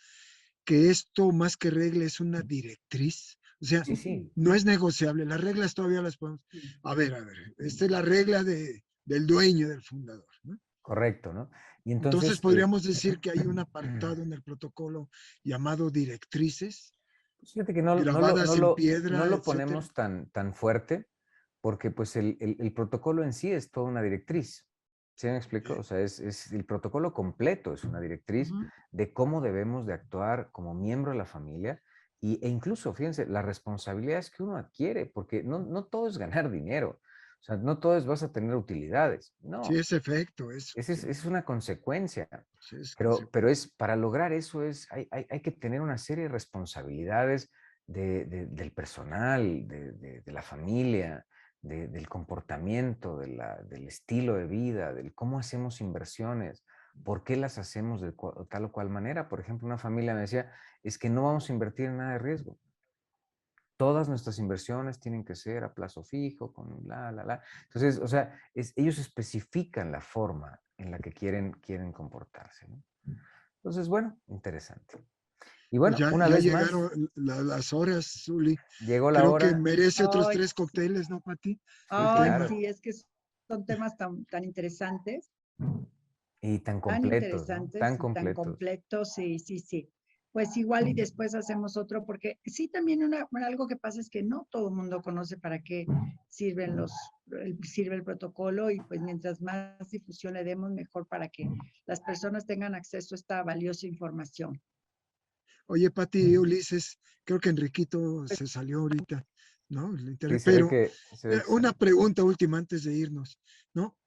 C: que esto más que regla es una directriz? O sea,
A: sí, sí,
C: no es negociable, las reglas todavía las podemos... A ver, esta es la regla del dueño, del fundador, ¿no?
A: correcto, ¿no? Y
C: Entonces
A: entonces,
C: podríamos decir que hay un apartado en el protocolo llamado directrices,
A: fíjate que no, no lo, no
C: grabadas en
A: lo, no
C: piedra,
A: lo
C: etcétera.
A: ponemos tan fuerte porque pues el protocolo en sí es toda una directriz. ¿Sí me explico? O
C: ¿Eh?
A: sea, el protocolo completo es una directriz
B: Ujú.
A: de cómo debemos de actuar como miembro de la familia e incluso, fíjense, las responsabilidades que uno adquiere, porque no todo es ganar dinero, o sea, no todo es vas a tener utilidades,
C: Sí,
A: no,
C: es efecto, eso, sí,
A: es una consecuencia,
C: sí, es
A: pero para lograr eso hay que tener una serie de responsabilidades del personal, de la familia, del comportamiento, del estilo de vida, del cómo hacemos inversiones, por qué las hacemos de tal o cual manera. Por ejemplo, una familia me decía, es que no vamos a invertir en nada de riesgo. Todas nuestras inversiones tienen que ser a plazo fijo, con la. Entonces, o sea, ellos especifican la forma en la que quieren comportarse, ¿no? Entonces, bueno, interesante. Y
C: Pues
A: bueno,
C: ya,
A: una
C: ya
A: vez
C: llegaron
A: más,
C: las horas, Zuli.
A: llegó la
C: Creo que
A: hora.
C: merece otros
B: Ay,
C: 3 cócteles, ¿no, Pati?
A: Sí,
C: El
B: ay,
C: tema.
A: claro.
B: sí, es que son temas tan interesantes,
A: Y tan
B: tan
A: completos, ¿no? Tan
B: interesantes y tan
A: completos.
B: completos, sí, sí, sí. Pues igual y después hacemos otro, porque sí también algo que pasa es que no todo el mundo conoce para qué sirve el protocolo y pues mientras más difusión le demos, mejor para que las personas tengan acceso a esta valiosa información.
C: Oye, Pati, Ulises, creo que Enriquito se salió ahorita, ¿no?
A: Sí,
C: Pero
A: se ve que
C: una
A: salió.
C: pregunta última antes de irnos, ¿no?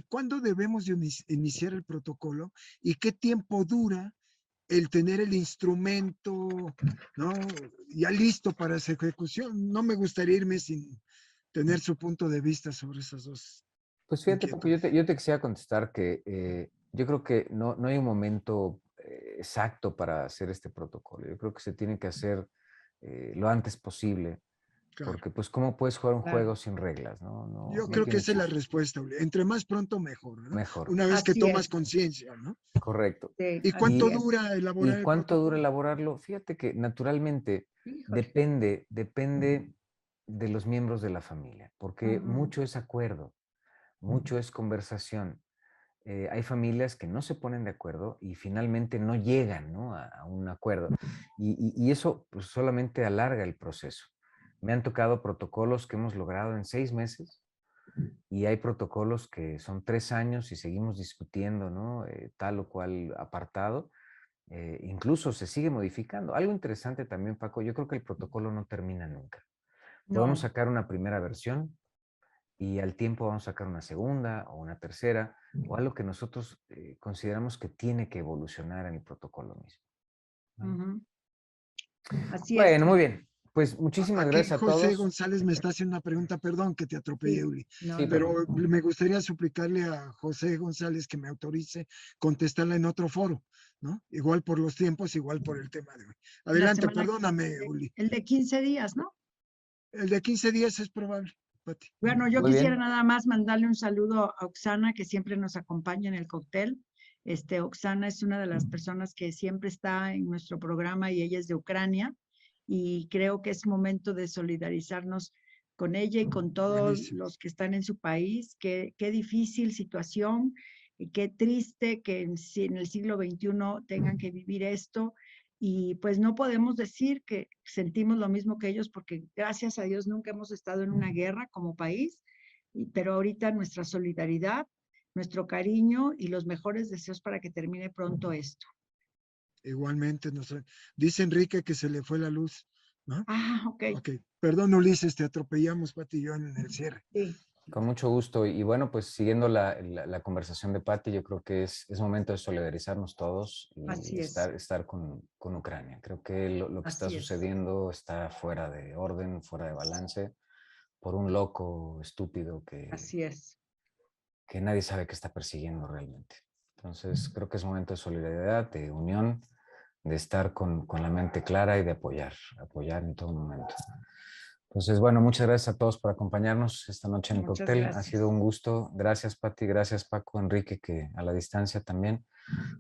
C: ¿Cuándo debemos de iniciar el protocolo y qué tiempo dura el tener el instrumento, ¿no? Ya listo para su ejecución? No me gustaría irme sin tener su punto de vista sobre esas dos
A: Pues fíjate, Paco,
C: inquietudes.
A: yo te quisiera contestar que yo creo que no hay un momento exacto para hacer este protocolo. Yo creo que se tiene que hacer lo antes posible,
C: Claro.
A: porque pues cómo puedes jugar un
B: Claro,
A: juego sin reglas, ¿no? No,
C: Yo
A: no
C: creo que
A: tiene
C: esa es la
A: chiste.
C: respuesta, Uli. Entre más pronto, mejor, ¿no?
A: Mejor,
C: Una vez que
B: así
C: tomas
B: es,
C: conciencia, ¿no?
A: correcto.
B: sí,
C: ¿Y
B: así
C: cuánto
A: Y,
B: es.
C: dura
A: ¿Y
C: elaborar el
A: cuánto dura
C: protocolo?
A: elaborarlo? Fíjate que naturalmente
B: Híjole.
A: depende de los miembros de la familia, porque
B: Ujú.
A: mucho es acuerdo, mucho es conversación. Hay familias que no se ponen de acuerdo y finalmente no llegan, ¿no? a un acuerdo. Y eso pues, solamente alarga el proceso. Me han tocado protocolos que hemos logrado en 6 meses y hay protocolos que son 3 años y seguimos discutiendo, ¿no? Tal o cual apartado. Incluso se sigue modificando. Algo interesante también, Paco, yo creo que el protocolo no termina nunca, Podemos
B: No.
A: sacar una primera versión y al tiempo vamos a sacar una segunda o una tercera o algo que nosotros consideramos que tiene que evolucionar en el protocolo mismo. ¿Vale?
B: Ujú. Así es.
A: Bueno, muy bien. Pues muchísimas
C: Aquí
A: gracias a
C: José
A: todos.
C: González me está haciendo una pregunta, perdón que te atropellé,
B: Sí.
C: Uli,
B: No,
A: Sí,
B: no,
C: pero
B: no.
C: me gustaría suplicarle a José González que me autorice contestarla en otro foro, ¿no? Igual por los tiempos, igual por el tema de hoy.
B: La
C: Adelante,
B: semana,
C: perdóname, Uli.
B: el de 15 días, ¿no?
C: El de 15 días es probable, Pati.
B: Bueno, yo
A: Muy
B: quisiera
A: bien.
B: nada más mandarle un saludo a Oxana, que siempre nos acompaña en el cóctel. Oxana es una de las personas que siempre está en nuestro programa y ella es de Ucrania y creo que es momento de solidarizarnos con ella y con todos
C: Buenísimo.
B: los que están en su país. Qué difícil situación y qué triste que en el siglo XXI tengan que vivir esto. Y pues no podemos decir que sentimos lo mismo que ellos porque gracias a Dios nunca hemos estado en una guerra como país, pero ahorita nuestra solidaridad, nuestro cariño y los mejores deseos para que termine pronto esto.
C: Igualmente, dice Enrique que se le fue la luz, ¿no?
B: Ah, ok.
C: Ok, perdón Ulises, te atropellamos, Pati y yo en el cierre.
B: Sí.
A: Con mucho gusto. Y bueno, pues siguiendo la conversación de Patti, yo creo que es momento de solidarizarnos todos
B: Así
A: y
B: es.
A: estar con Ucrania. Creo que lo que está
B: Así es.
A: sucediendo está fuera de orden, fuera de balance, por un loco estúpido
B: Así es.
A: que nadie sabe qué está persiguiendo realmente. Entonces, creo que es momento de solidaridad, de unión, de estar con la mente clara y de apoyar en todo momento. Entonces, bueno, muchas gracias a todos por acompañarnos esta noche en el
B: Muchas
A: cóctel. Ha
B: gracias.
A: sido un gusto. Gracias, Pati. Gracias, Paco, Enrique, que a la distancia también.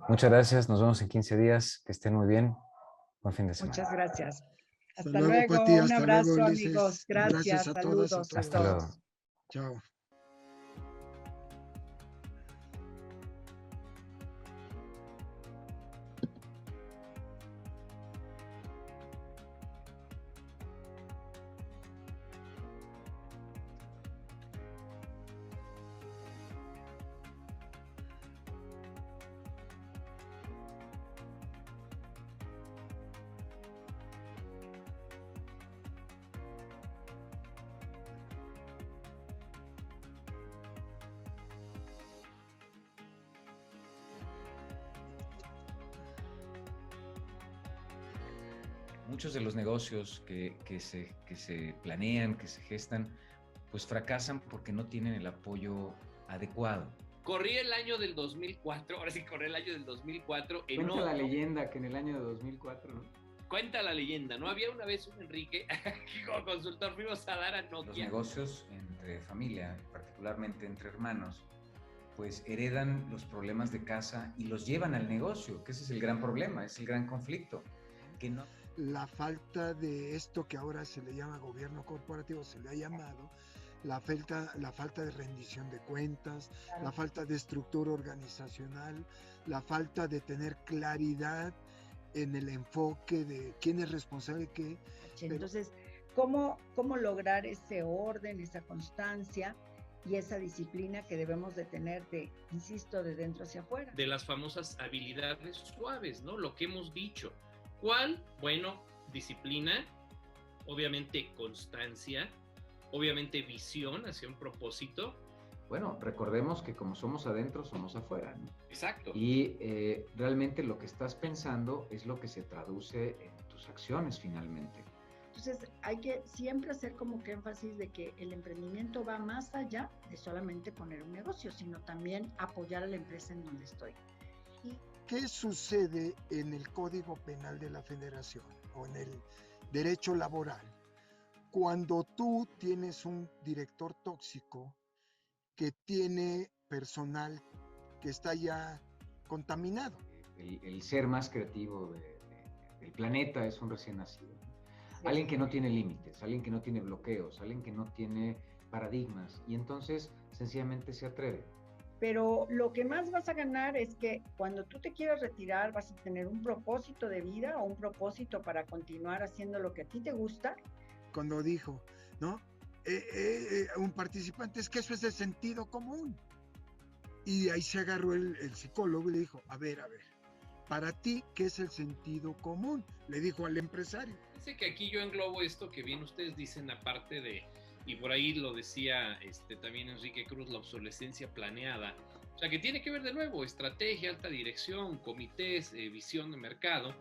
A: Muchas gracias. Nos vemos en 15 días. Que estén muy bien. Buen fin de semana.
B: Muchas gracias.
C: Hasta
B: Hasta
C: luego,
B: luego.
C: Pati.
B: Un
C: Hasta luego,
B: abrazo, amigos.
C: Ulises. Gracias
B: Gracias.
C: a todas, a
B: Saludos a
A: Hasta
C: todos.
A: luego.
B: todos.
C: Chao.
A: Muchos de los negocios que se planean, que se gestan, pues fracasan porque no tienen el apoyo adecuado.
D: Corrí el año del 2004, ahora sí corrí el año del 2004.
A: Cuenta la leyenda que en el año de 2004, ¿no?
D: Cuenta la leyenda, ¿no? Había una vez un Enrique, que como consultor fuimos a dar a Nokia.
A: Los negocios entre familia, particularmente entre hermanos, pues heredan los problemas de casa y los llevan al negocio, que ese es el gran problema, es el gran conflicto. Que no...
C: La falta de esto que ahora se le llama gobierno corporativo, se le ha llamado, la falta de rendición de cuentas, claro, la falta de estructura organizacional, la falta de tener claridad en el enfoque de quién es responsable de qué.
B: Entonces, ¿cómo lograr ese orden, esa constancia y esa disciplina que debemos de tener, insisto, de dentro hacia afuera?
D: De las famosas habilidades suaves, ¿no? Lo que hemos dicho. ¿Cuál? Bueno, disciplina, obviamente constancia, obviamente visión hacia un propósito.
A: Bueno, recordemos que como somos adentro, somos afuera, ¿no?
D: Exacto.
A: Y realmente lo que estás pensando es lo que se traduce en tus acciones finalmente.
B: Entonces hay que siempre hacer como que énfasis de que el emprendimiento va más allá de solamente poner un negocio, sino también apoyar a la empresa en donde estoy.
C: ¿Qué sucede en el Código Penal de la Federación o en el derecho laboral cuando tú tienes un director tóxico que tiene personal que está ya contaminado?
A: El ser más creativo del planeta es un recién nacido. Alguien que no tiene límites, alguien que no tiene bloqueos, alguien que no tiene paradigmas y entonces sencillamente se atreve.
B: Pero lo que más vas a ganar es que cuando tú te quieras retirar vas a tener un propósito de vida o un propósito para continuar haciendo lo que a ti te gusta.
C: Cuando dijo, ¿no? Un participante, es que eso es de sentido común. Y ahí se agarró el psicólogo y le dijo, a ver, para ti, ¿qué es el sentido común? Le dijo al empresario.
D: Fíjense que aquí yo englobo esto que bien ustedes dicen, aparte de, y por ahí lo decía también Enrique Cruz, la obsolescencia planeada. O sea, que tiene que ver de nuevo, estrategia, alta dirección, comités, visión de mercado.